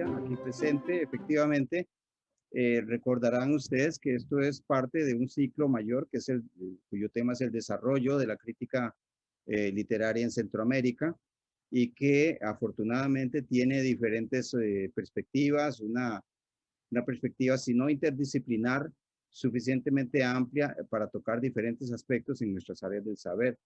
audiencia aquí presente. Efectivamente, recordarán ustedes que esto es parte de un ciclo mayor, que es cuyo tema es el desarrollo de la crítica literaria en Centroamérica, y que afortunadamente tiene diferentes perspectivas, una perspectiva, si no interdisciplinar, suficientemente amplia para tocar diferentes aspectos en nuestras áreas del saber.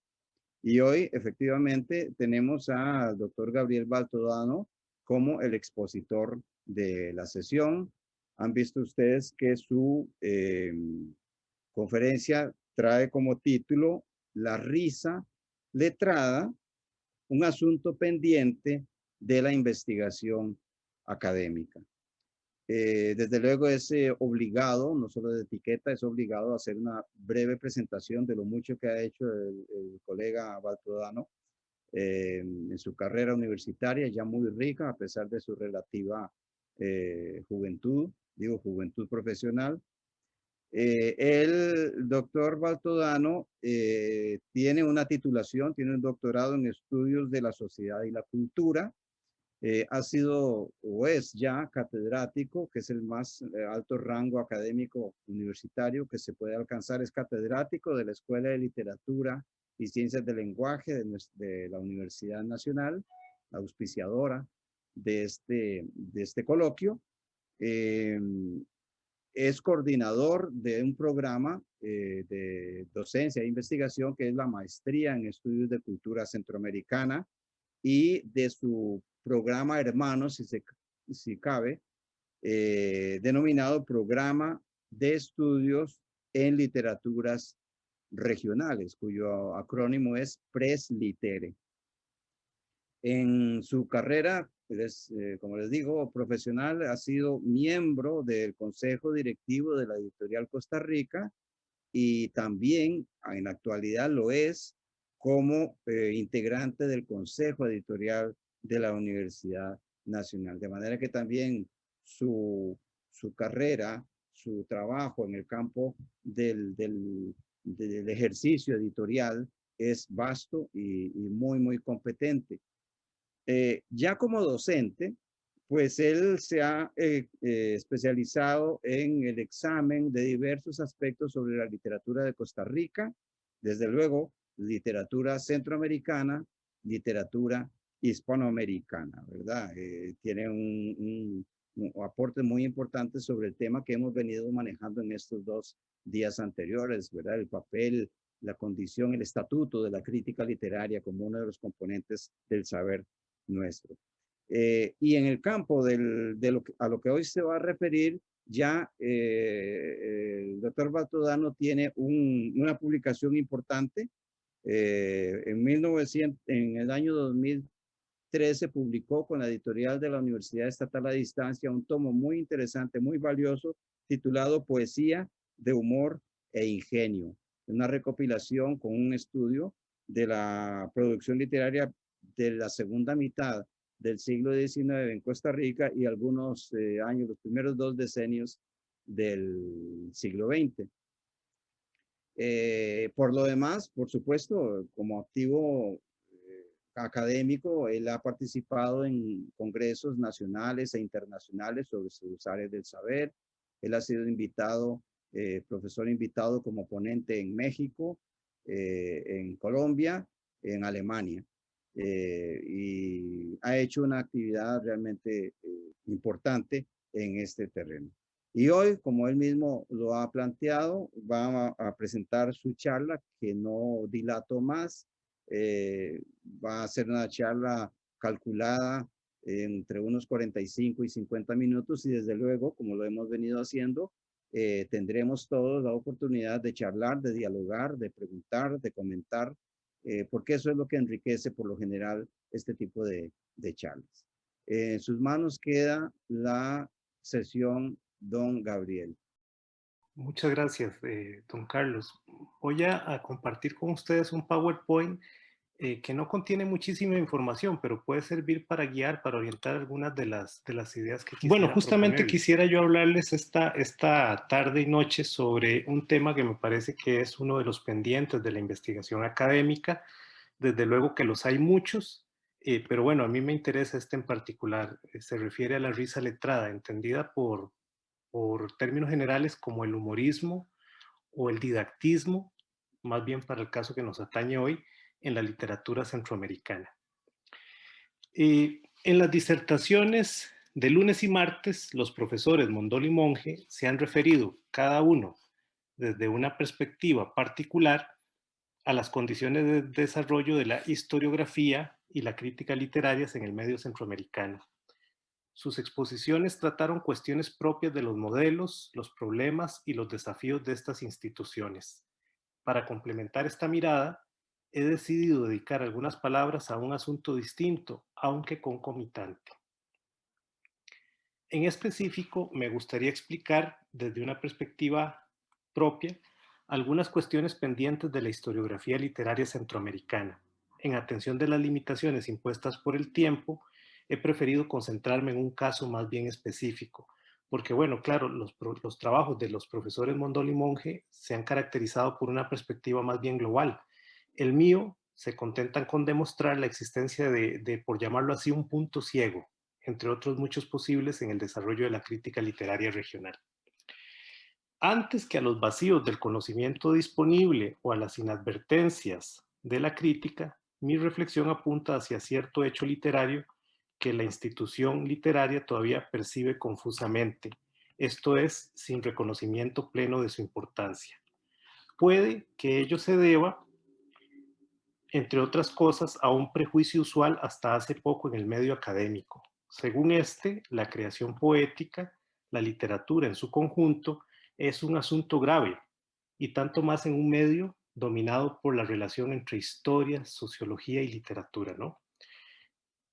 Y hoy, efectivamente, tenemos al doctor Gabriel Baltodano como el expositor de la sesión. Han visto ustedes que su conferencia trae como título La risa letrada, un asunto pendiente de la investigación académica. Desde luego es obligado, no solo de etiqueta, es obligado a hacer una breve presentación de lo mucho que ha hecho el colega Baltodano en su carrera universitaria, ya muy rica a pesar de su relativa juventud, digo juventud profesional. El doctor Baltodano tiene una titulación, tiene un doctorado en estudios de la sociedad y la cultura. Ha sido o es ya catedrático, que es el más alto rango académico universitario que se puede alcanzar. Es catedrático de la Escuela de Literatura y Ciencias del Lenguaje de la Universidad Nacional, la auspiciadora de este coloquio. Es coordinador de un programa de docencia e investigación que es la Maestría en Estudios de Cultura Centroamericana, y de su programa hermano, si cabe, denominado Programa de Estudios en Literaturas Regionales, cuyo acrónimo es PRESLITERE. En su carrera, como les digo, profesional, ha sido miembro del Consejo Directivo de la Editorial Costa Rica, y también en la actualidad lo es como integrante del Consejo Editorial de la Universidad Nacional. De manera que también su carrera, su trabajo en el campo del ejercicio editorial es vasto y muy, muy competente. Ya como docente, pues él se ha especializado en el examen de diversos aspectos sobre la literatura de Costa Rica, desde luego literatura centroamericana, literatura hispanoamericana, ¿verdad? Tiene un aporte muy importante sobre el tema que hemos venido manejando en estos 2 días anteriores, ¿verdad? El papel, la condición, el estatuto de la crítica literaria como uno de los componentes del saber nuestro. Y en el campo a lo que hoy se va a referir, ya el doctor Baltodano tiene una publicación importante. En el año 2013 publicó con la editorial de la Universidad Estatal a Distancia un tomo muy interesante, muy valioso, titulado Poesía de Humor e Ingenio. Una recopilación con un estudio de la producción literaria de la segunda mitad del siglo XIX en Costa Rica y algunos años, los primeros 2 decenios del siglo XX. Por lo demás, por supuesto, como activo académico, él ha participado en congresos nacionales e internacionales sobre sus áreas del saber. Él ha sido invitado, profesor invitado como ponente en México, en Colombia, en Alemania. Y ha hecho una actividad realmente importante en este terreno. Y hoy, como él mismo lo ha planteado, va a presentar su charla, que no dilato más. Va a ser una charla calculada entre unos 45 y 50 minutos, y desde luego, como lo hemos venido haciendo, tendremos todos la oportunidad de charlar, de dialogar, de preguntar, de comentar, porque eso es lo que enriquece por lo general este tipo de charlas. En sus manos queda la sesión, don Gabriel. Muchas gracias, don Carlos. Voy a compartir con ustedes un PowerPoint que no contiene muchísima información, pero puede servir para guiar, para orientar algunas de las ideas que quisiera. Bueno, justamente quisiera yo hablarles esta tarde y noche sobre un tema que me parece que es uno de los pendientes de la investigación académica. Desde luego que los hay muchos, Pero bueno, a mí me interesa este en particular. Se refiere a la risa letrada, entendida por términos generales como el humorismo o el didactismo, más bien para el caso que nos atañe hoy, en la literatura centroamericana. En las disertaciones de lunes y martes, los profesores Mondol y Monge se han referido cada uno desde una perspectiva particular a las condiciones de desarrollo de la historiografía y la crítica literarias en el medio centroamericano. Sus exposiciones trataron cuestiones propias de los modelos, los problemas y los desafíos de estas instituciones. Para complementar esta mirada, he decidido dedicar algunas palabras a un asunto distinto, aunque concomitante. En específico, me gustaría explicar desde una perspectiva propia algunas cuestiones pendientes de la historiografía literaria centroamericana. En atención de las limitaciones impuestas por el tiempo, he preferido concentrarme en un caso más bien específico, porque bueno, claro, los trabajos de los profesores Mondol y Monge se han caracterizado por una perspectiva más bien global. El mío se contentan con demostrar la existencia por llamarlo así, un punto ciego, entre otros muchos posibles en el desarrollo de la crítica literaria regional. Antes que a los vacíos del conocimiento disponible o a las inadvertencias de la crítica, mi reflexión apunta hacia cierto hecho literario que la institución literaria todavía percibe confusamente, esto es, sin reconocimiento pleno de su importancia. Puede que ello se deba, entre otras cosas, a un prejuicio usual hasta hace poco en el medio académico. Según este, la creación poética, la literatura en su conjunto, es un asunto grave, y tanto más en un medio dominado por la relación entre historia, sociología y literatura, ¿no?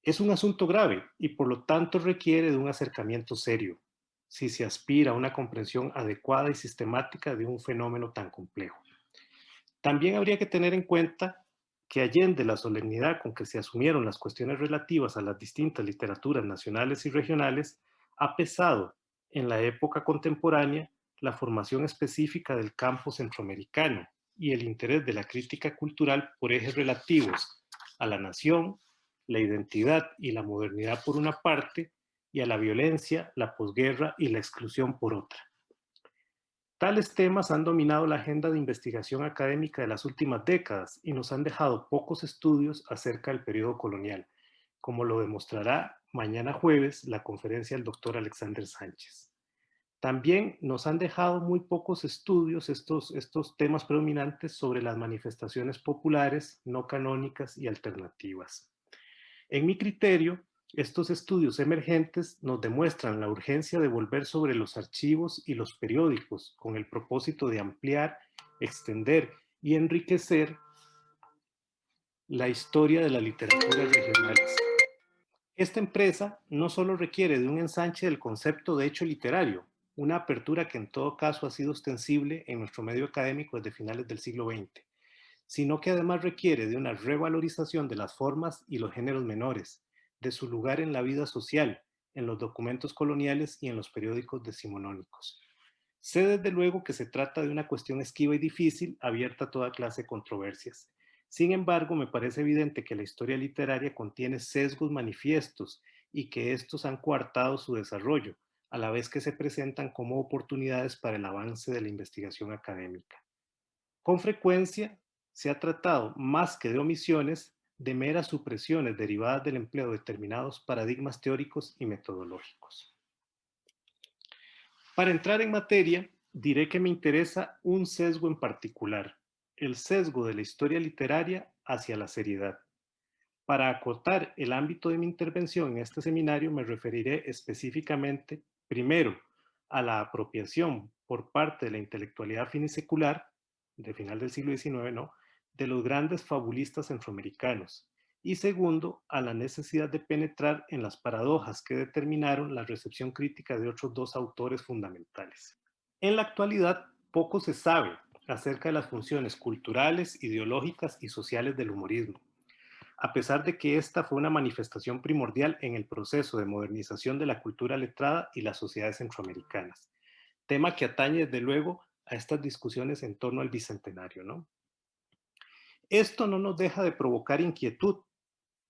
Es un asunto grave y por lo tanto requiere de un acercamiento serio, si se aspira a una comprensión adecuada y sistemática de un fenómeno tan complejo. También habría que tener en cuenta que allende la solemnidad con que se asumieron las cuestiones relativas a las distintas literaturas nacionales y regionales, ha pesado en la época contemporánea la formación específica del campo centroamericano y el interés de la crítica cultural por ejes relativos a la nación, la identidad y la modernidad por una parte, y a la violencia, la posguerra y la exclusión por otra. Tales temas han dominado la agenda de investigación académica de las últimas décadas y nos han dejado pocos estudios acerca del periodo colonial, como lo demostrará mañana jueves la conferencia del doctor Alexander Sánchez. También nos han dejado muy pocos estudios estos temas predominantes sobre las manifestaciones populares, no canónicas y alternativas. En mi criterio, estos estudios emergentes nos demuestran la urgencia de volver sobre los archivos y los periódicos con el propósito de ampliar, extender y enriquecer la historia de las literaturas regionales. Esta empresa no solo requiere de un ensanche del concepto de hecho literario, una apertura que en todo caso ha sido ostensible en nuestro medio académico desde finales del siglo XX, sino que además requiere de una revalorización de las formas y los géneros menores, de su lugar en la vida social, en los documentos coloniales y en los periódicos decimonónicos. Sé desde luego que se trata de una cuestión esquiva y difícil, abierta a toda clase de controversias. Sin embargo, me parece evidente que la historia literaria contiene sesgos manifiestos y que estos han coartado su desarrollo, a la vez que se presentan como oportunidades para el avance de la investigación académica. Con frecuencia se ha tratado, más que de omisiones, de meras supresiones derivadas del empleo de determinados paradigmas teóricos y metodológicos. Para entrar en materia, diré que me interesa un sesgo en particular, el sesgo de la historia literaria hacia la seriedad. Para acotar el ámbito de mi intervención en este seminario, me referiré específicamente, primero, a la apropiación por parte de la intelectualidad finisecular, de final del siglo XIX, ¿no?, de los grandes fabulistas centroamericanos, y segundo, a la necesidad de penetrar en las paradojas que determinaron la recepción crítica de otros dos autores fundamentales. En la actualidad, poco se sabe acerca de las funciones culturales, ideológicas y sociales del humorismo, a pesar de que esta fue una manifestación primordial en el proceso de modernización de la cultura letrada y las sociedades centroamericanas, tema que atañe desde luego a estas discusiones en torno al bicentenario, ¿no? Esto no nos deja de provocar inquietud,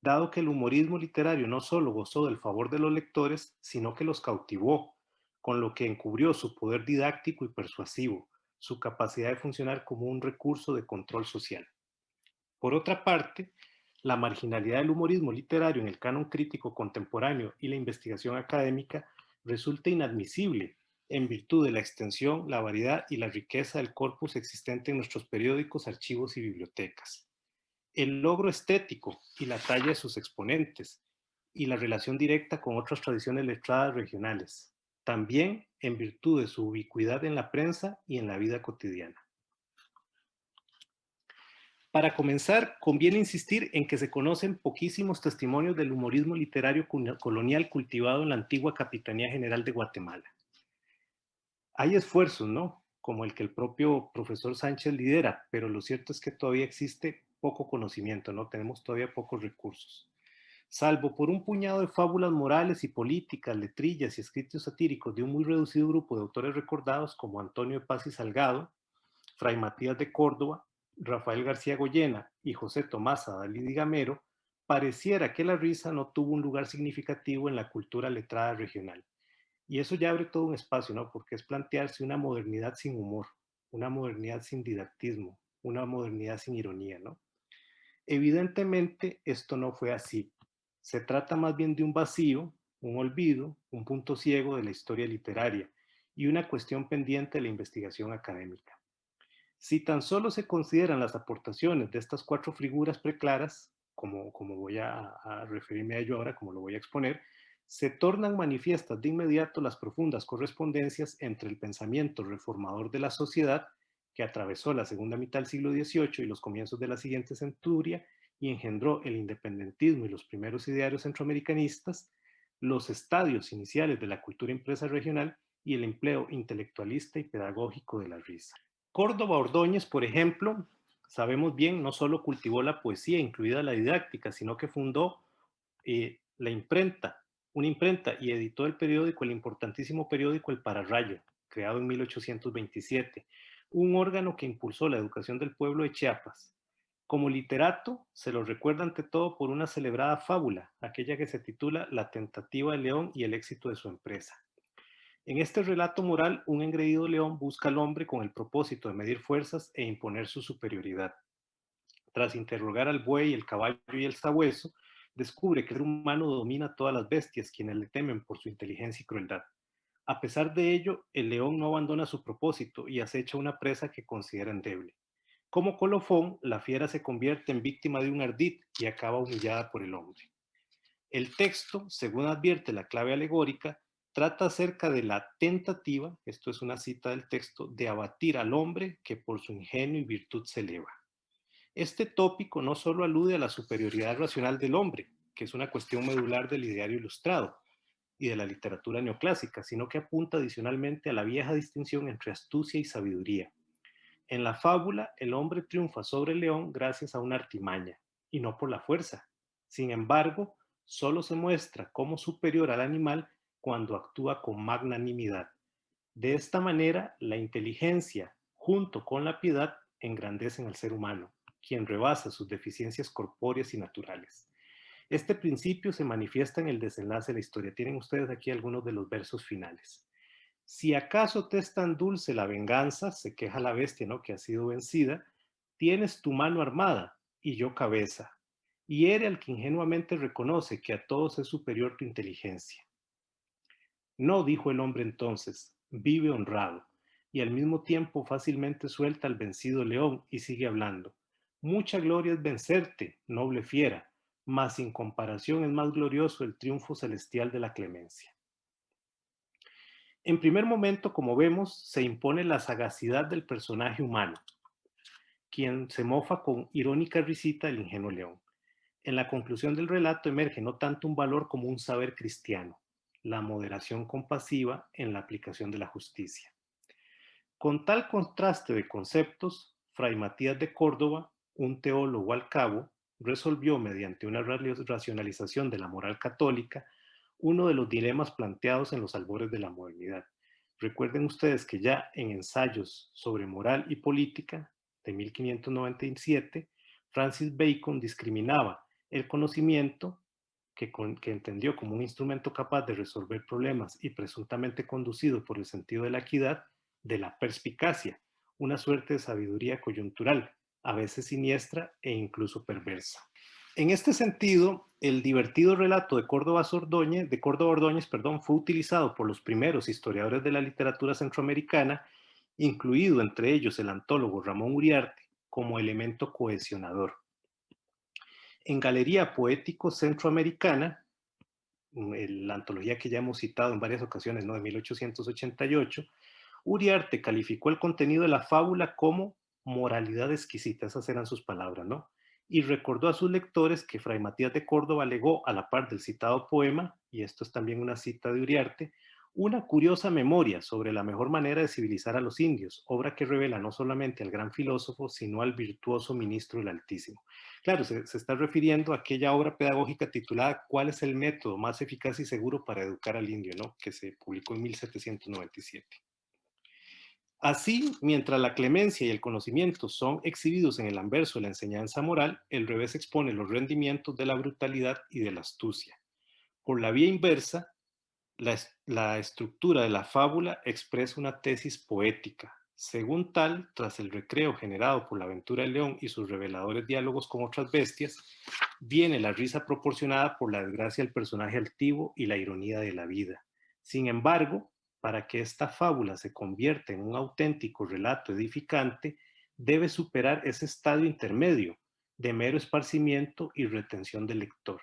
dado que el humorismo literario no solo gozó del favor de los lectores, sino que los cautivó, con lo que encubrió su poder didáctico y persuasivo, su capacidad de funcionar como un recurso de control social. Por otra parte, la marginalidad del humorismo literario en el canon crítico contemporáneo y la investigación académica resulta inadmisible en virtud de la extensión, la variedad y la riqueza del corpus existente en nuestros periódicos, archivos y bibliotecas. El logro estético y la talla de sus exponentes y la relación directa con otras tradiciones letradas regionales, también en virtud de su ubicuidad en la prensa y en la vida cotidiana. Para comenzar, conviene insistir en que se conocen poquísimos testimonios del humorismo literario colonial cultivado en la antigua Capitanía General de Guatemala. Hay esfuerzos, ¿no? Como el que el propio profesor Sánchez lidera, pero lo cierto es que todavía existe poco conocimiento, ¿no? Tenemos todavía pocos recursos. Salvo por un puñado de fábulas morales y políticas, letrillas y escritos satíricos de un muy reducido grupo de autores recordados como Antonio de Paz y Salgado, Fray Matías de Córdoba, Rafael García Goyena y José Tomás Adalid y Gamero, pareciera que la risa no tuvo un lugar significativo en la cultura letrada regional. Y eso ya abre todo un espacio, ¿no? Porque es plantearse una modernidad sin humor, una modernidad sin didactismo, una modernidad sin ironía, ¿no? Evidentemente, esto no fue así. Se trata más bien de un vacío, un olvido, un punto ciego de la historia literaria y una cuestión pendiente de la investigación académica. Si tan solo se consideran las aportaciones de estas cuatro figuras preclaras, como voy a referirme a ello ahora, como lo voy a exponer, se tornan manifiestas de inmediato las profundas correspondencias entre el pensamiento reformador de la sociedad que atravesó la segunda mitad del siglo XVIII y los comienzos de la siguiente centuria y engendró el independentismo y los primeros idearios centroamericanistas, los estadios iniciales de la cultura impresa regional y el empleo intelectualista y pedagógico de la risa. Córdoba Ordóñez, por ejemplo, sabemos bien, no solo cultivó la poesía, incluida la didáctica, sino que fundó la imprenta, una imprenta, y editó el periódico, el importantísimo periódico El Pararrayo, creado en 1827, un órgano que impulsó la educación del pueblo de Chiapas. Como literato, se lo recuerda ante todo por una celebrada fábula, aquella que se titula La tentativa de León y el éxito de su empresa. En este relato moral, un engreído león busca al hombre con el propósito de medir fuerzas e imponer su superioridad. Tras interrogar al buey, el caballo y el sabueso, descubre que el ser humano domina a todas las bestias, quienes le temen por su inteligencia y crueldad. A pesar de ello, el león no abandona su propósito y acecha una presa que considera endeble. Como colofón, la fiera se convierte en víctima de un ardid y acaba humillada por el hombre. El texto, según advierte la clave alegórica, trata acerca de la tentativa, esto es una cita del texto, de abatir al hombre que por su ingenio y virtud se eleva. Este tópico no solo alude a la superioridad racional del hombre, que es una cuestión medular del ideario ilustrado y de la literatura neoclásica, sino que apunta adicionalmente a la vieja distinción entre astucia y sabiduría. En la fábula, el hombre triunfa sobre el león gracias a una artimaña, y no por la fuerza. Sin embargo, solo se muestra como superior al animal cuando actúa con magnanimidad. De esta manera, la inteligencia, junto con la piedad, engrandecen al ser humano, quien rebasa sus deficiencias corpóreas y naturales. Este principio se manifiesta en el desenlace de la historia. Tienen ustedes aquí algunos de los versos finales. Si acaso te es tan dulce la venganza, se queja la bestia, ¿no? Que ha sido vencida, tienes tu mano armada y yo cabeza. Hiere al que ingenuamente reconoce que a todos es superior tu inteligencia. No, dijo el hombre entonces, vive honrado, y al mismo tiempo fácilmente suelta al vencido león y sigue hablando. Mucha gloria es vencerte, noble fiera, mas sin comparación es más glorioso el triunfo celestial de la clemencia. En primer momento, como vemos, se impone la sagacidad del personaje humano, quien se mofa con irónica risita del ingenuo león. En la conclusión del relato emerge no tanto un valor como un saber cristiano, la moderación compasiva en la aplicación de la justicia. Con tal contraste de conceptos, Fray Matías de Córdoba, un teólogo al cabo, resolvió mediante una racionalización de la moral católica uno de los dilemas planteados en los albores de la modernidad. Recuerden ustedes que ya en Ensayos sobre moral y política de 1597, Francis Bacon discriminaba El conocimiento, que entendió como un instrumento capaz de resolver problemas y presuntamente conducido por el sentido de la equidad, de la perspicacia, una suerte de sabiduría coyuntural, a veces siniestra e incluso perversa. En este sentido, el divertido relato de Córdoba Ordóñez, perdón, fue utilizado por los primeros historiadores de la literatura centroamericana, incluido entre ellos el antólogo Ramón Uriarte, como elemento cohesionador. En Galería Poético Centroamericana, la antología que ya hemos citado en varias ocasiones, ¿no? De 1888, Uriarte calificó el contenido de la fábula como moralidad exquisita, esas eran sus palabras, ¿no? Y recordó a sus lectores que Fray Matías de Córdoba legó, a la par del citado poema, y esto es también una cita de Uriarte, una curiosa memoria sobre la mejor manera de civilizar a los indios, obra que revela no solamente al gran filósofo, sino al virtuoso ministro del Altísimo. Claro, se está refiriendo a aquella obra pedagógica titulada ¿Cuál es el método más eficaz y seguro para educar al indio?, ¿no? Que se publicó en 1797. Así, mientras la clemencia y el conocimiento son exhibidos en el anverso de la enseñanza moral, el revés expone los rendimientos de la brutalidad y de la astucia. Por la vía inversa, la estructura de la fábula expresa una tesis poética. Según tal, tras el recreo generado por la aventura del león y sus reveladores diálogos con otras bestias, viene la risa proporcionada por la desgracia del personaje altivo y la ironía de la vida. Sin embargo, para que esta fábula se convierta en un auténtico relato edificante, debe superar ese estadio intermedio de mero esparcimiento y retención del lector,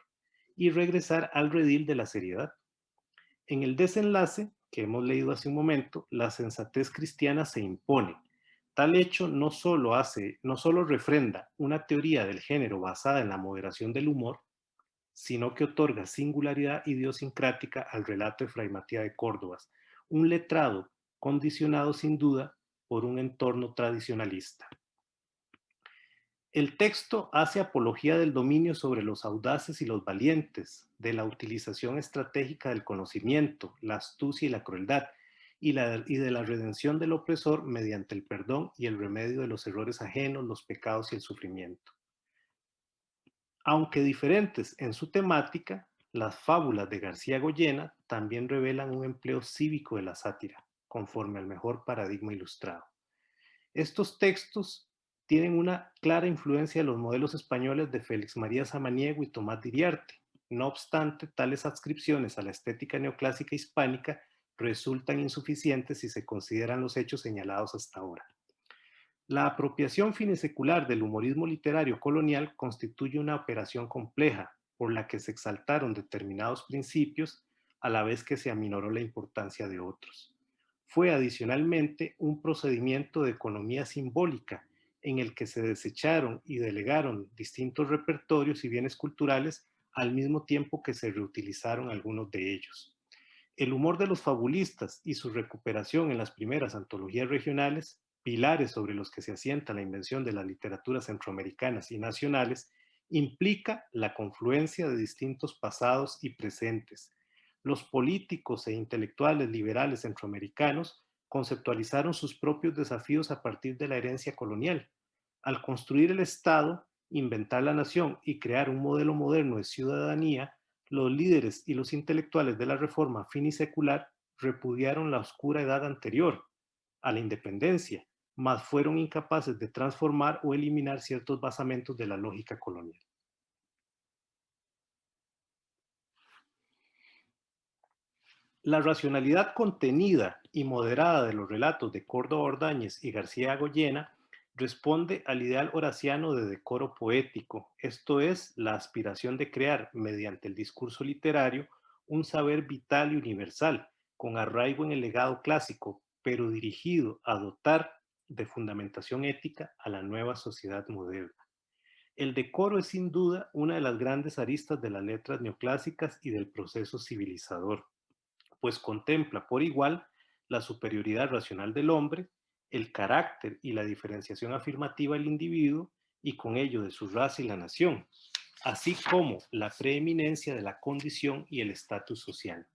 y regresar al redil de la seriedad. En el desenlace, que hemos leído hace un momento, la sensatez cristiana se impone. Tal hecho no solo refrenda una teoría del género basada en la moderación del humor, sino que otorga singularidad idiosincrática al relato de Fray Matías de Córdoba, un letrado condicionado sin duda por un entorno tradicionalista. El texto hace apología del dominio sobre los audaces y los valientes, de la utilización estratégica del conocimiento, la astucia y la crueldad, y de la redención del opresor mediante el perdón y el remedio de los errores ajenos, los pecados y el sufrimiento. Aunque diferentes en su temática, las fábulas de García Goyena también revelan un empleo cívico de la sátira, conforme al mejor paradigma ilustrado. Estos textos tienen una clara influencia de los modelos españoles de Félix María Samaniego y Tomás de Iriarte. No obstante, tales adscripciones a la estética neoclásica hispánica resultan insuficientes si se consideran los hechos señalados hasta ahora. La apropiación finisecular del humorismo literario colonial constituye una operación compleja, por la que se exaltaron determinados principios a la vez que se aminoró la importancia de otros. Fue adicionalmente un procedimiento de economía simbólica en el que se desecharon y delegaron distintos repertorios y bienes culturales al mismo tiempo que se reutilizaron algunos de ellos. El humor de los fabulistas y su recuperación en las primeras antologías regionales, pilares sobre los que se asienta la invención de las literaturas centroamericanas y nacionales, implica la confluencia de distintos pasados y presentes. Los políticos e intelectuales liberales centroamericanos conceptualizaron sus propios desafíos a partir de la herencia colonial. Al construir el Estado, inventar la nación y crear un modelo moderno de ciudadanía, los líderes y los intelectuales de la reforma finisecular repudiaron la oscura edad anterior a la independencia, mas fueron incapaces de transformar o eliminar ciertos basamentos de la lógica colonial. La racionalidad contenida y moderada de los relatos de Córdoba Ordóñez y García Goyena responde al ideal horaciano de decoro poético, esto es, la aspiración de crear, mediante el discurso literario, un saber vital y universal, con arraigo en el legado clásico, pero dirigido a dotar de fundamentación ética a la nueva sociedad moderna. El decoro es sin duda una de las grandes aristas de las letras neoclásicas y del proceso civilizador, pues contempla por igual la superioridad racional del hombre, el carácter y la diferenciación afirmativa del individuo y con ello de su raza y la nación, así como la preeminencia de la condición y el estatus social.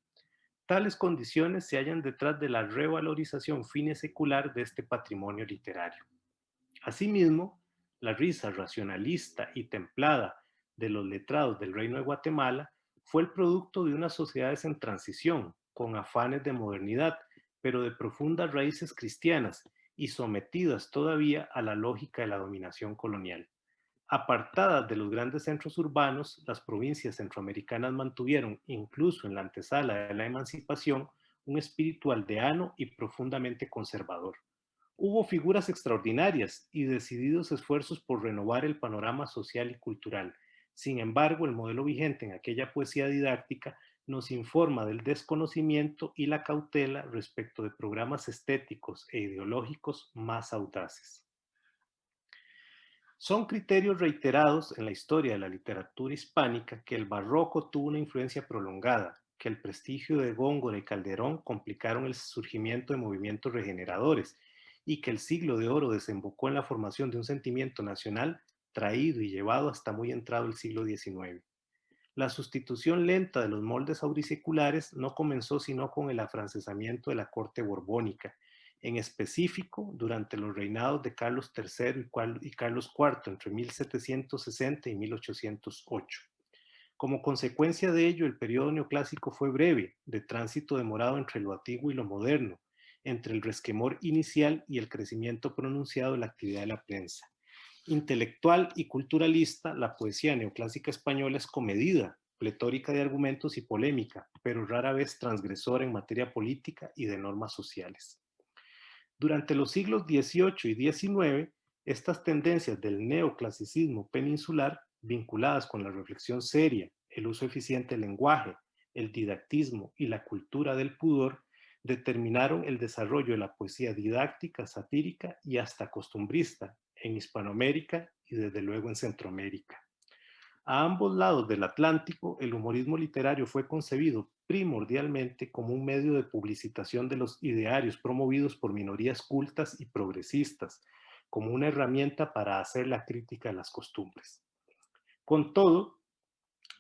Tales condiciones se hallan detrás de la revalorización fine-secular de este patrimonio literario. Asimismo, la risa racionalista y templada de los letrados del Reino de Guatemala fue el producto de unas sociedades en transición, con afanes de modernidad, pero de profundas raíces cristianas y sometidas todavía a la lógica de la dominación colonial. Apartadas de los grandes centros urbanos, las provincias centroamericanas mantuvieron, incluso en la antesala de la emancipación, un espíritu aldeano y profundamente conservador. Hubo figuras extraordinarias y decididos esfuerzos por renovar el panorama social y cultural. Sin embargo, el modelo vigente en aquella poesía didáctica nos informa del desconocimiento y la cautela respecto de programas estéticos e ideológicos más audaces. Son criterios reiterados en la historia de la literatura hispánica que el barroco tuvo una influencia prolongada, que el prestigio de Góngora y Calderón complicaron el surgimiento de movimientos regeneradores y que el siglo de oro desembocó en la formación de un sentimiento nacional traído y llevado hasta muy entrado el siglo XIX. La sustitución lenta de los moldes auriculares no comenzó sino con el afrancesamiento de la corte borbónica, en específico durante los reinados de Carlos III y Carlos IV entre 1760 y 1808. Como consecuencia de ello, el periodo neoclásico fue breve, de tránsito demorado entre lo antiguo y lo moderno, entre el resquemor inicial y el crecimiento pronunciado de la actividad de la prensa. Intelectual y culturalista, la poesía neoclásica española es comedida, pletórica de argumentos y polémica, pero rara vez transgresora en materia política y de normas sociales. Durante los siglos XVIII y XIX, estas tendencias del neoclasicismo peninsular, vinculadas con la reflexión seria, el uso eficiente del lenguaje, el didactismo y la cultura del pudor, determinaron el desarrollo de la poesía didáctica, satírica y hasta costumbrista en Hispanoamérica y desde luego en Centroamérica. A ambos lados del Atlántico, el humorismo literario fue concebido primordialmente como un medio de publicitación de los idearios promovidos por minorías cultas y progresistas, como una herramienta para hacer la crítica de las costumbres. Con todo,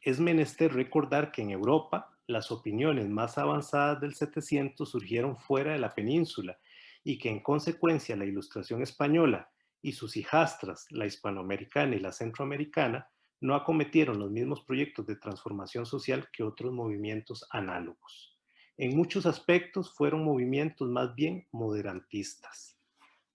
es menester recordar que en Europa las opiniones más avanzadas del 700 surgieron fuera de la península y que en consecuencia la Ilustración española y sus hijastras, la hispanoamericana y la centroamericana, no acometieron los mismos proyectos de transformación social que otros movimientos análogos. En muchos aspectos fueron movimientos más bien moderantistas.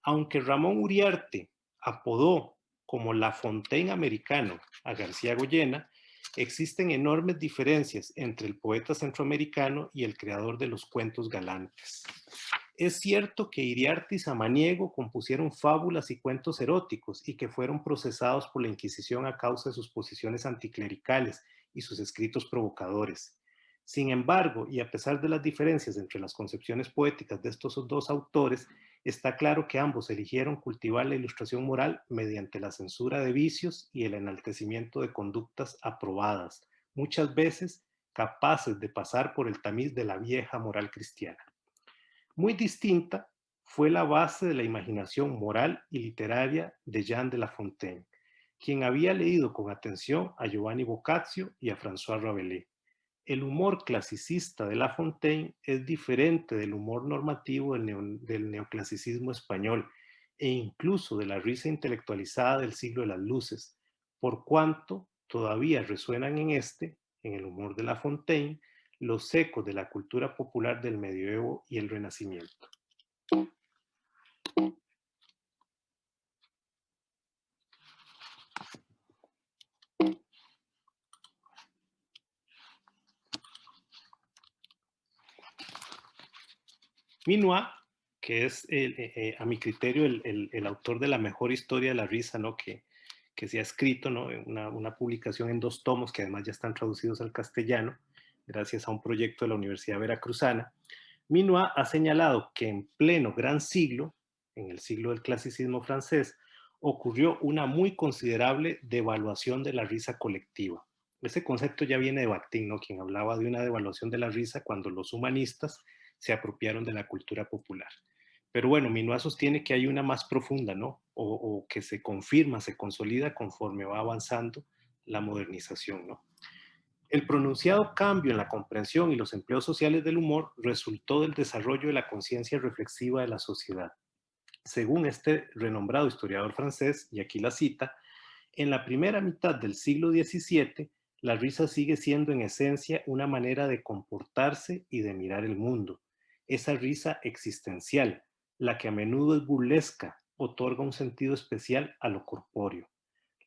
Aunque Ramón Uriarte apodó como La Fontaine americano a García Goyena, existen enormes diferencias entre el poeta centroamericano y el creador de los cuentos galantes. Es cierto que Iriarte y Samaniego compusieron fábulas y cuentos eróticos y que fueron procesados por la Inquisición a causa de sus posiciones anticlericales y sus escritos provocadores. Sin embargo, y a pesar de las diferencias entre las concepciones poéticas de estos dos autores, está claro que ambos eligieron cultivar la ilustración moral mediante la censura de vicios y el enaltecimiento de conductas aprobadas, muchas veces capaces de pasar por el tamiz de la vieja moral cristiana. Muy distinta fue la base de la imaginación moral y literaria de Jean de La Fontaine, quien había leído con atención a Giovanni Boccaccio y a François Rabelais. El humor clasicista de La Fontaine es diferente del humor normativo del neoclasicismo español e incluso de la risa intelectualizada del siglo de las luces, por cuanto todavía resuenan en el humor de La Fontaine, los ecos de la cultura popular del medioevo y el Renacimiento. Minuat, que es a mi criterio el autor de la mejor historia de la risa, ¿no? que se ha escrito, ¿no? Una publicación en 2 tomos que además ya están traducidos al castellano gracias a un proyecto de la Universidad Veracruzana. Minuat ha señalado que en pleno gran siglo, en el siglo del clasicismo francés, ocurrió una muy considerable devaluación de la risa colectiva. Ese concepto ya viene de Bakhtin, ¿no? Quien hablaba de una devaluación de la risa cuando los humanistas se apropiaron de la cultura popular. Pero bueno, Minuat sostiene que hay una más profunda, ¿no? O que se confirma, se consolida conforme va avanzando la modernización, ¿no? El pronunciado cambio en la comprensión y los empleos sociales del humor resultó del desarrollo de la conciencia reflexiva de la sociedad. Según este renombrado historiador francés, y aquí la cita, En la primera mitad del siglo XVII, la risa sigue siendo en esencia una manera de comportarse y de mirar el mundo. Esa risa existencial, la que a menudo es burlesca, otorga un sentido especial a lo corpóreo.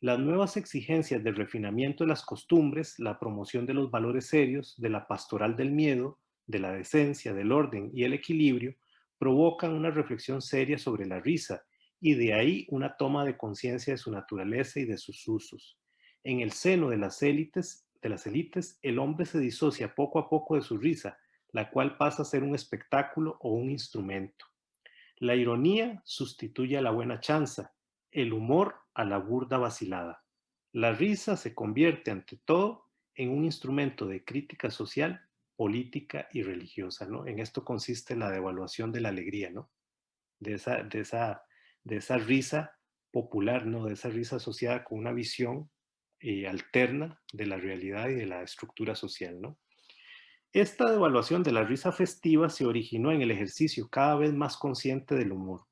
Las nuevas exigencias de refinamiento de las costumbres, la promoción de los valores serios, de la pastoral del miedo, de la decencia, del orden y el equilibrio, provocan una reflexión seria sobre la risa y de ahí una toma de conciencia de su naturaleza y de sus usos. En el seno de las élites, el hombre se disocia poco a poco de su risa, la cual pasa a ser un espectáculo o un instrumento. La ironía sustituye a la buena chanza, el humor a la burda vacilada. La risa se convierte ante todo en un instrumento de crítica social, política y religiosa, ¿no? En esto consiste la devaluación de la alegría, ¿no? De esa risa popular, ¿no? De esa risa asociada con una visión alterna de la realidad y de la estructura social, ¿no? Esta devaluación de la risa festiva se originó en el ejercicio cada vez más consciente del humor.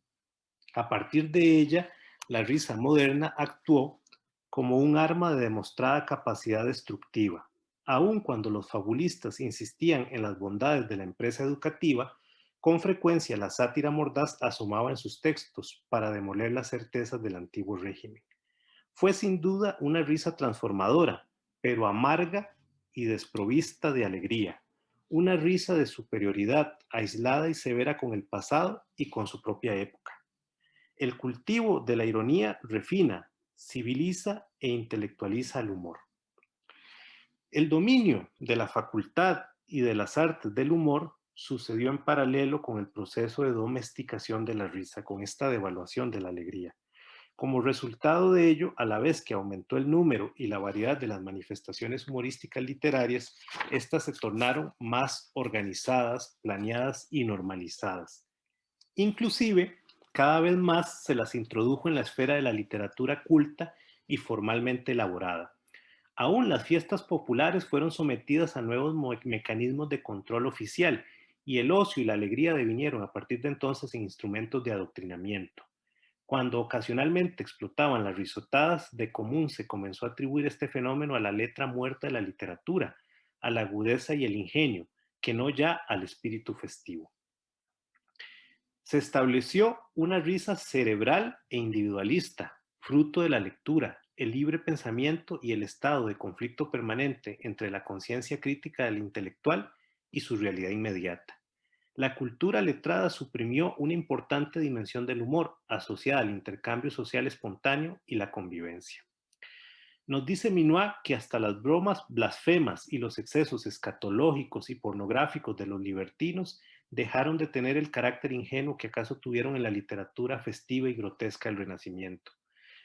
A partir de ella, la risa moderna actuó como un arma de demostrada capacidad destructiva. Aun cuando los fabulistas insistían en las bondades de la empresa educativa, con frecuencia la sátira mordaz asomaba en sus textos para demoler las certezas del antiguo régimen. Fue sin duda una risa transformadora, pero amarga y desprovista de alegría. Una risa de superioridad, aislada y severa con el pasado y con su propia época. El cultivo de la ironía refina, civiliza e intelectualiza el humor. El dominio de la facultad y de las artes del humor sucedió en paralelo con el proceso de domesticación de la risa, con esta devaluación de la alegría. Como resultado de ello, a la vez que aumentó el número y la variedad de las manifestaciones humorísticas literarias, éstas se tornaron más organizadas, planeadas y normalizadas. Inclusive, cada vez más se las introdujo en la esfera de la literatura culta y formalmente elaborada. Aún las fiestas populares fueron sometidas a nuevos mecanismos de control oficial y el ocio y la alegría devinieron a partir de entonces en instrumentos de adoctrinamiento. Cuando ocasionalmente explotaban las risotadas, de común se comenzó a atribuir este fenómeno a la letra muerta de la literatura, a la agudeza y el ingenio, que no ya al espíritu festivo. Se estableció una risa cerebral e individualista, fruto de la lectura, el libre pensamiento y el estado de conflicto permanente entre la conciencia crítica del intelectual y su realidad inmediata. La cultura letrada suprimió una importante dimensión del humor asociada al intercambio social espontáneo y la convivencia. Nos dice Minoir que hasta las bromas blasfemas y los excesos escatológicos y pornográficos de los libertinos dejaron de tener el carácter ingenuo que acaso tuvieron en la literatura festiva y grotesca del Renacimiento.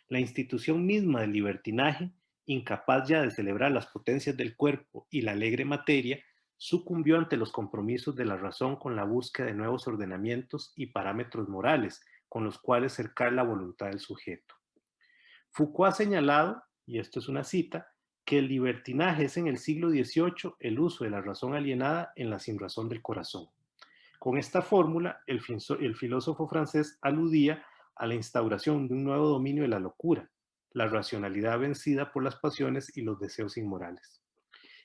La institución misma del libertinaje, incapaz ya de celebrar las potencias del cuerpo y la alegre materia, sucumbió ante los compromisos de la razón con la búsqueda de nuevos ordenamientos y parámetros morales con los cuales cercar la voluntad del sujeto. Foucault ha señalado, y esto es una cita, que el libertinaje es en el siglo XVIII el uso de la razón alienada en la sinrazón del corazón. Con esta fórmula, el filósofo francés aludía a la instauración de un nuevo dominio de la locura, la racionalidad vencida por las pasiones y los deseos inmorales.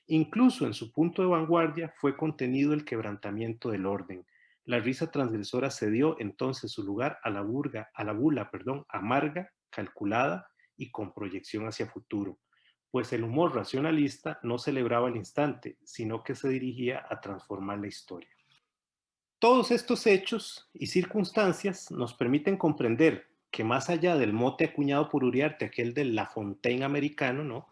Incluso en su punto de vanguardia fue contenido el quebrantamiento del orden. La risa transgresora cedió entonces su lugar a la bula amarga, calculada y con proyección hacia futuro, pues el humor racionalista no celebraba el instante, sino que se dirigía a transformar la historia. Todos estos hechos y circunstancias nos permiten comprender que más allá del mote acuñado por Uriarte, aquel del La Fontaine americano, ¿no?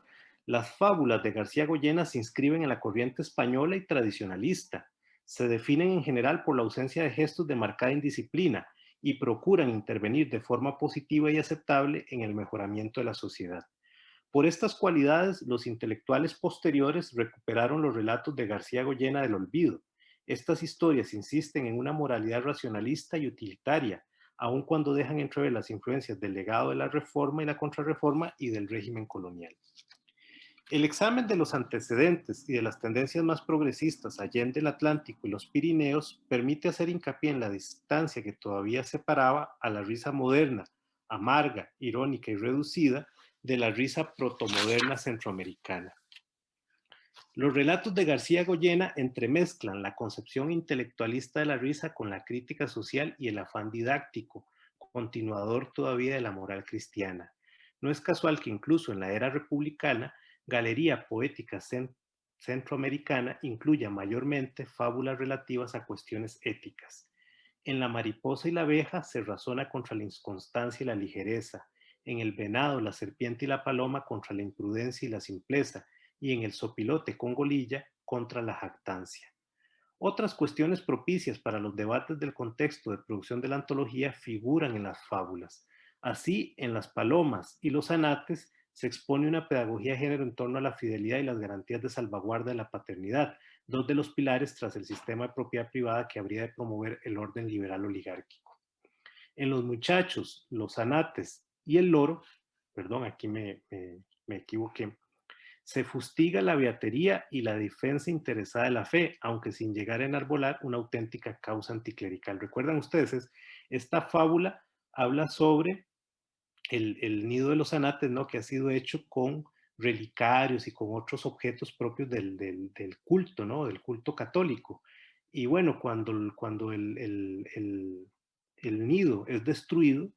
Las fábulas de García Goyena se inscriben en la corriente española y tradicionalista. Se definen en general por la ausencia de gestos de marcada indisciplina y procuran intervenir de forma positiva y aceptable en el mejoramiento de la sociedad. Por estas cualidades, los intelectuales posteriores recuperaron los relatos de García Goyena del olvido. Estas historias insisten en una moralidad racionalista y utilitaria, aun cuando dejan entrever las influencias del legado de la Reforma y la Contrarreforma y del régimen colonial. El examen de los antecedentes y de las tendencias más progresistas allende el Atlántico y los Pirineos permite hacer hincapié en la distancia que todavía separaba a la risa moderna, amarga, irónica y reducida, de la risa protomoderna centroamericana. Los relatos de García Goyena entremezclan la concepción intelectualista de la risa con la crítica social y el afán didáctico, continuador todavía de la moral cristiana. No es casual que incluso en la era republicana, Galería Poética Centroamericana incluya mayormente fábulas relativas a cuestiones éticas. En La mariposa y la abeja se razona contra la inconstancia y la ligereza. En El venado, la serpiente y la paloma contra la imprudencia y la simpleza. Y en El zopilote con golilla contra la jactancia. Otras cuestiones propicias para los debates del contexto de producción de la antología figuran en las fábulas. Así, en Las palomas y los anates se expone una pedagogía de género en torno a la fidelidad y las garantías de salvaguarda de la paternidad, dos de los pilares tras el sistema de propiedad privada que habría de promover el orden liberal oligárquico. En Los muchachos, los anates y el loro, perdón, aquí me equivoqué, se fustiga la beatería y la defensa interesada de la fe, aunque sin llegar a enarbolar una auténtica causa anticlerical. ¿Recuerdan ustedes? Esta fábula habla sobre el nido de los anates, ¿no? Que ha sido hecho con relicarios y con otros objetos propios del culto, ¿no? Del culto católico. Y bueno, cuando el nido es destruido,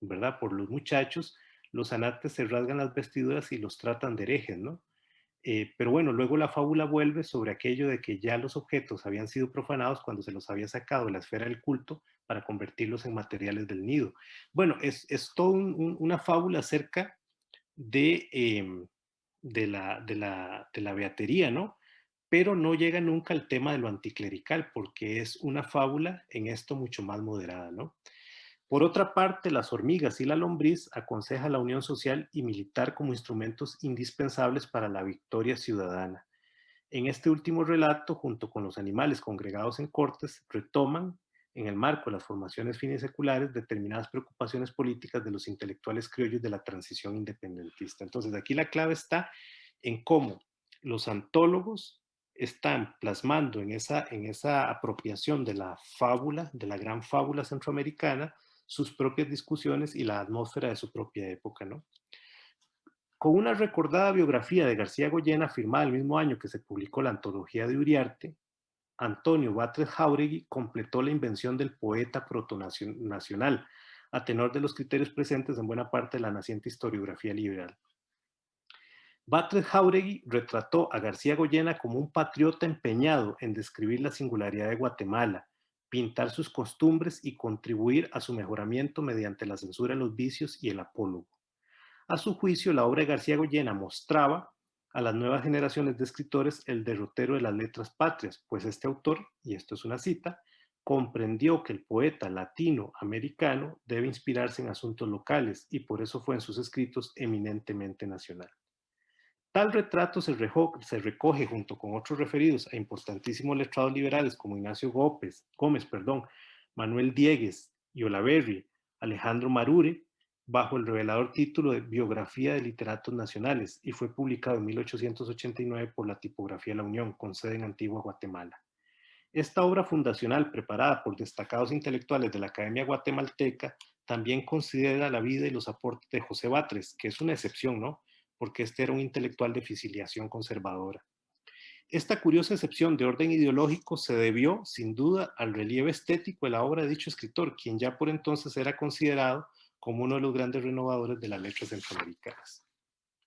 ¿verdad? Por los muchachos, los anates se rasgan las vestiduras y los tratan de herejes, ¿no? Pero bueno, luego la fábula vuelve sobre aquello de que ya los objetos habían sido profanados cuando se los había sacado de la esfera del culto para convertirlos en materiales del nido. Bueno, es toda una fábula acerca de la beatería, ¿no? Pero no llega nunca al tema de lo anticlerical, porque es una fábula en esto mucho más moderada, ¿no? Por otra parte, las hormigas y la lombriz aconseja la unión social y militar como instrumentos indispensables para la victoria ciudadana. En este último relato, junto con los animales congregados en cortes, retoman, en el marco de las formaciones finiseculares, determinadas preocupaciones políticas de los intelectuales criollos de la transición independentista. Entonces, aquí la clave está en cómo los antólogos están plasmando en esa apropiación de la fábula, de la gran fábula centroamericana, sus propias discusiones y la atmósfera de su propia época, ¿no? Con una recordada biografía de García Goyena firmada el mismo año que se publicó la antología de Uriarte, Antonio Batres Jáuregui completó la invención del poeta protonacional, a tenor de los criterios presentes en buena parte de la naciente historiografía liberal. Batres Jáuregui retrató a García Goyena como un patriota empeñado en describir la singularidad de Guatemala, pintar sus costumbres y contribuir a su mejoramiento mediante la censura de los vicios y el apólogo. A su juicio, la obra de García Goyena mostraba a las nuevas generaciones de escritores el derrotero de las letras patrias, pues este autor, y esto es una cita, comprendió que el poeta latinoamericano debe inspirarse en asuntos locales y por eso fue en sus escritos eminentemente nacional. Tal retrato se recoge junto con otros referidos a importantísimos letrados liberales como Ignacio Gómez, Manuel Diegues y Olaverri, Alejandro Marure, bajo el revelador título de Biografía de Literatos Nacionales y fue publicado en 1889 por la Tipografía La Unión, con sede en Antigua Guatemala. Esta obra fundacional, preparada por destacados intelectuales de la Academia Guatemalteca, también considera la vida y los aportes de José Batres, que es una excepción, ¿no? Porque este era un intelectual de filiación conservadora. Esta curiosa excepción de orden ideológico se debió, sin duda, al relieve estético de la obra de dicho escritor, quien ya por entonces era considerado como uno de los grandes renovadores de las letras centroamericanas.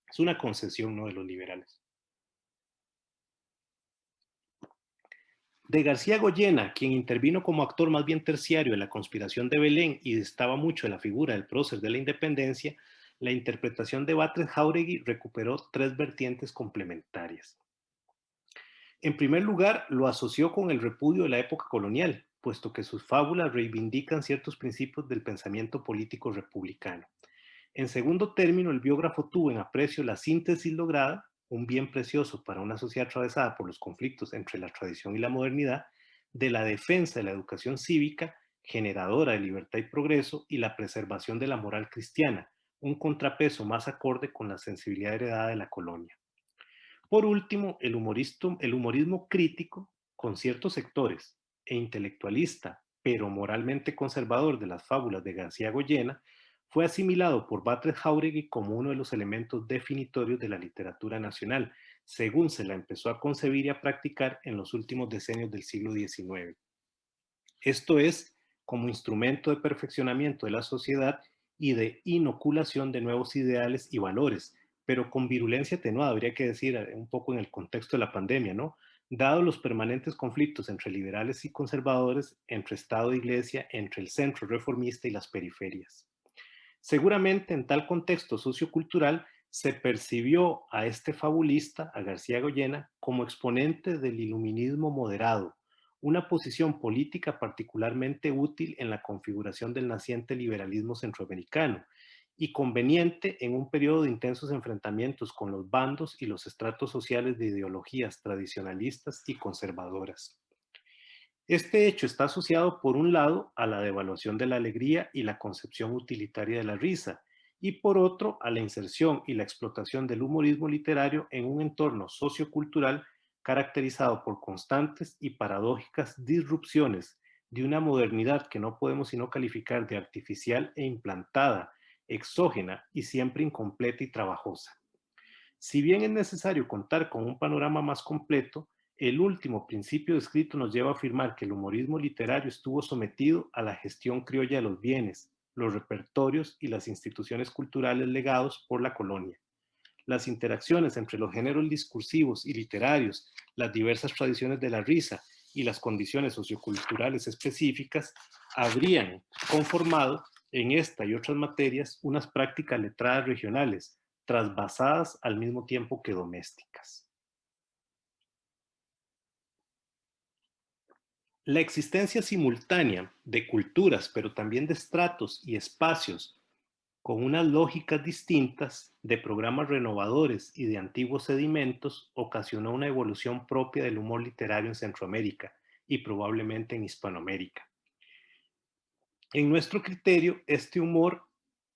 Es una concesión, ¿no?, de los liberales. De García Goyena, quien intervino como actor más bien terciario en la conspiración de Belén y distaba mucho de la figura del prócer de la independencia, la interpretación de Batres Jáuregui recuperó tres vertientes complementarias. En primer lugar, lo asoció con el repudio de la época colonial, puesto que sus fábulas reivindican ciertos principios del pensamiento político republicano. En segundo término, el biógrafo tuvo en aprecio la síntesis lograda, un bien precioso para una sociedad atravesada por los conflictos entre la tradición y la modernidad, de la defensa de la educación cívica, generadora de libertad y progreso, y la preservación de la moral cristiana, un contrapeso más acorde con la sensibilidad heredada de la colonia. Por último, el humorismo crítico con ciertos sectores e intelectualista, pero moralmente conservador de las fábulas de García Goyena, fue asimilado por Václav Jáuregui como uno de los elementos definitorios de la literatura nacional, según se la empezó a concebir y a practicar en los últimos decenios del siglo XIX. Esto es, como instrumento de perfeccionamiento de la sociedad y de inoculación de nuevos ideales y valores, pero con virulencia atenuada, habría que decir, un poco en el contexto de la pandemia, ¿no? Dado los permanentes conflictos entre liberales y conservadores, entre Estado e Iglesia, entre el centro reformista y las periferias. Seguramente en tal contexto sociocultural se percibió a este fabulista, a García Goyena, como exponente del iluminismo moderado, una posición política particularmente útil en la configuración del naciente liberalismo centroamericano y conveniente en un periodo de intensos enfrentamientos con los bandos y los estratos sociales de ideologías tradicionalistas y conservadoras. Este hecho está asociado, por un lado, a la devaluación de la alegría y la concepción utilitaria de la risa, y por otro, a la inserción y la explotación del humorismo literario en un entorno sociocultural caracterizado por constantes y paradójicas disrupciones de una modernidad que no podemos sino calificar de artificial e implantada, exógena y siempre incompleta y trabajosa. Si bien es necesario contar con un panorama más completo, el último principio descrito nos lleva a afirmar que el humorismo literario estuvo sometido a la gestión criolla de los bienes, los repertorios y las instituciones culturales legados por la colonia. Las interacciones entre los géneros discursivos y literarios, las diversas tradiciones de la risa y las condiciones socioculturales específicas habrían conformado en esta y otras materias unas prácticas letradas regionales, trasvasadas al mismo tiempo que domésticas. La existencia simultánea de culturas, pero también de estratos y espacios con unas lógicas distintas, de programas renovadores y de antiguos sedimentos, ocasionó una evolución propia del humor literario en Centroamérica y probablemente en Hispanoamérica. En nuestro criterio, este humor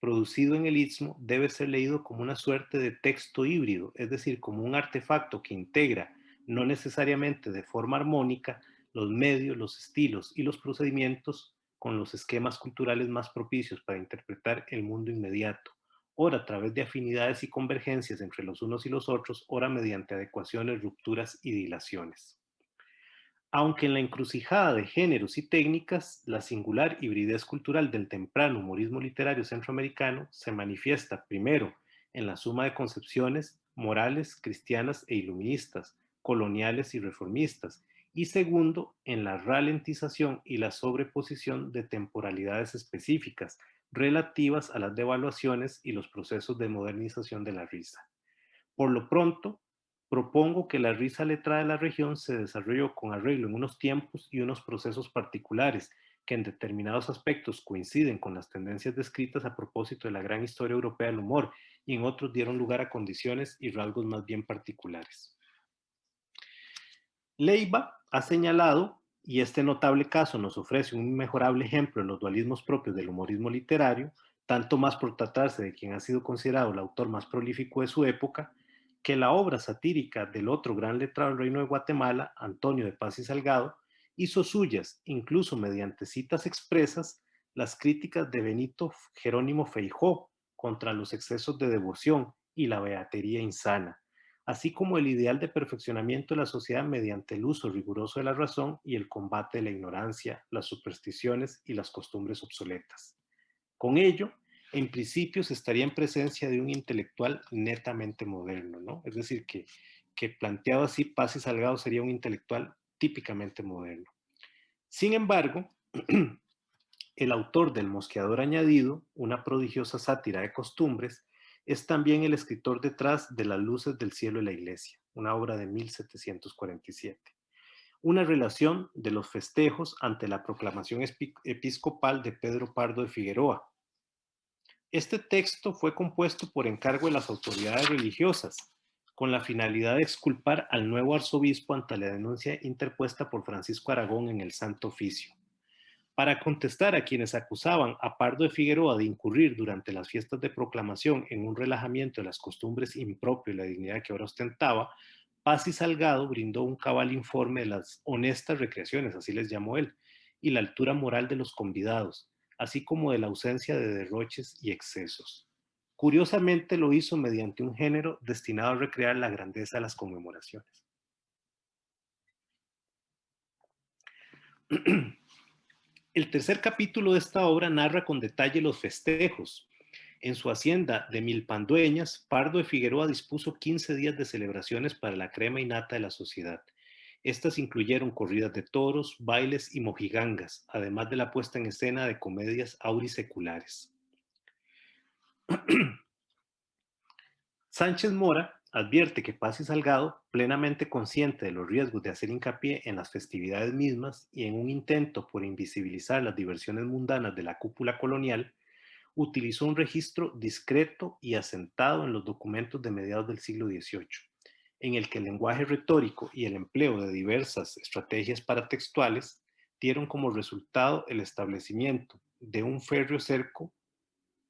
producido en el Istmo debe ser leído como una suerte de texto híbrido, es decir, como un artefacto que integra, no necesariamente de forma armónica, los medios, los estilos y los procedimientos con los esquemas culturales más propicios para interpretar el mundo inmediato, ora a través de afinidades y convergencias entre los unos y los otros, ora mediante adecuaciones, rupturas y dilaciones. Aunque en la encrucijada de géneros y técnicas, la singular hibridez cultural del temprano humorismo literario centroamericano se manifiesta primero en la suma de concepciones morales, cristianas e iluministas, coloniales y reformistas, y segundo en la ralentización y la sobreposición de temporalidades específicas relativas a las devaluaciones y los procesos de modernización de la risa. Por lo pronto, propongo que la risa letrada de la región se desarrolló con arreglo en unos tiempos y unos procesos particulares que en determinados aspectos coinciden con las tendencias descritas a propósito de la gran historia europea del humor y en otros dieron lugar a condiciones y rasgos más bien particulares. Leiva ha señalado, y este notable caso nos ofrece un inmejorable ejemplo en los dualismos propios del humorismo literario, tanto más por tratarse de quien ha sido considerado el autor más prolífico de su época, que la obra satírica del otro gran letrado del Reino de Guatemala, Antonio de Paz y Salgado, hizo suyas, incluso mediante citas expresas, las críticas de Benito Jerónimo Feijó contra los excesos de devoción y la beatería insana, así como el ideal de perfeccionamiento de la sociedad mediante el uso riguroso de la razón y el combate de la ignorancia, las supersticiones y las costumbres obsoletas. Con ello, en principio se estaría en presencia de un intelectual netamente moderno, ¿no? Es decir, que planteado así, Paz y Salgado sería un intelectual típicamente moderno. Sin embargo, el autor del Mosqueador Añadido, una prodigiosa sátira de costumbres, es también el escritor detrás de Las luces del cielo y la iglesia, una obra de 1747. Una relación de los festejos ante la proclamación episcopal de Pedro Pardo de Figueroa. Este texto fue compuesto por encargo de las autoridades religiosas, con la finalidad de exculpar al nuevo arzobispo ante la denuncia interpuesta por Francisco Aragón en el Santo Oficio. Para contestar a quienes acusaban a Pardo de Figueroa de incurrir durante las fiestas de proclamación en un relajamiento de las costumbres impropio y la dignidad que ahora ostentaba, Paz y Salgado brindó un cabal informe de las honestas recreaciones, así les llamó él, y la altura moral de los convidados, así como de la ausencia de derroches y excesos. Curiosamente lo hizo mediante un género destinado a recrear la grandeza de las conmemoraciones. El tercer capítulo de esta obra narra con detalle los festejos. En su hacienda de Milpandueñas, Pardo de Figueroa dispuso 15 días de celebraciones para la crema y nata de la sociedad. Estas incluyeron corridas de toros, bailes y mojigangas, además de la puesta en escena de comedias auriculares. Sánchez Mora advierte que Paz y Salgado, plenamente consciente de los riesgos de hacer hincapié en las festividades mismas y en un intento por invisibilizar las diversiones mundanas de la cúpula colonial, utilizó un registro discreto y asentado en los documentos de mediados del siglo XVIII, en el que el lenguaje retórico y el empleo de diversas estrategias paratextuales dieron como resultado el establecimiento de un férreo cerco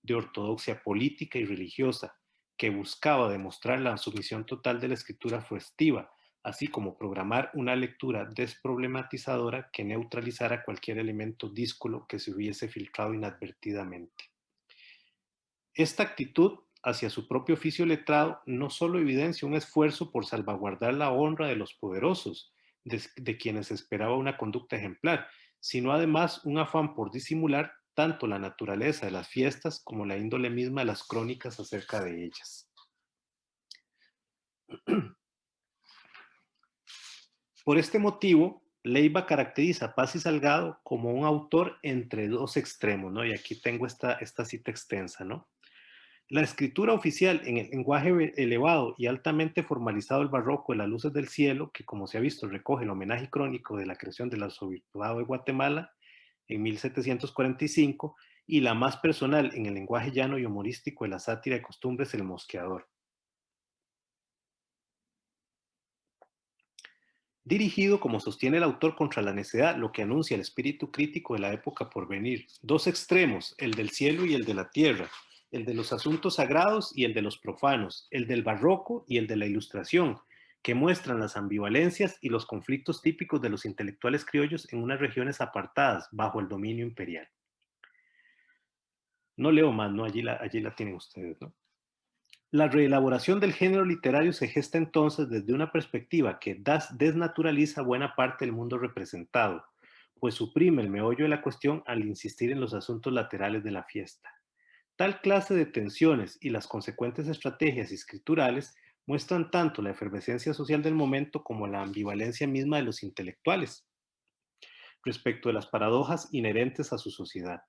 de ortodoxia política y religiosa que buscaba demostrar la sumisión total de la escritura festiva, así como programar una lectura desproblematizadora que neutralizara cualquier elemento díscolo que se hubiese filtrado inadvertidamente. Esta actitud hacia su propio oficio letrado no solo evidencia un esfuerzo por salvaguardar la honra de los poderosos, de quienes esperaba una conducta ejemplar, sino además un afán por disimular tanto la naturaleza de las fiestas como la índole misma de las crónicas acerca de ellas. Por este motivo, Leiva caracteriza a Paz y Salgado como un autor entre dos extremos, ¿no? Y aquí tengo esta cita extensa, ¿no? La escritura oficial en el lenguaje elevado y altamente formalizado del barroco de las luces del cielo, que como se ha visto recoge el homenaje crónico de la creación del arzobispado de Guatemala en 1745, y la más personal en el lenguaje llano y humorístico de la sátira de costumbres, El Mosqueador. Dirigido, como sostiene el autor, contra la necedad, lo que anuncia el espíritu crítico de la época por venir. Dos extremos, el del cielo y el de la tierra, el de los asuntos sagrados y el de los profanos, el del barroco y el de la ilustración, que muestran las ambivalencias y los conflictos típicos de los intelectuales criollos en unas regiones apartadas bajo el dominio imperial. No leo más, ¿no? Allí la tienen ustedes, ¿no? La reelaboración del género literario se gesta entonces desde una perspectiva que desnaturaliza buena parte del mundo representado, pues suprime el meollo de la cuestión al insistir en los asuntos laterales de la fiesta. Tal clase de tensiones y las consecuentes estrategias escriturales muestran tanto la efervescencia social del momento como la ambivalencia misma de los intelectuales respecto de las paradojas inherentes a su sociedad.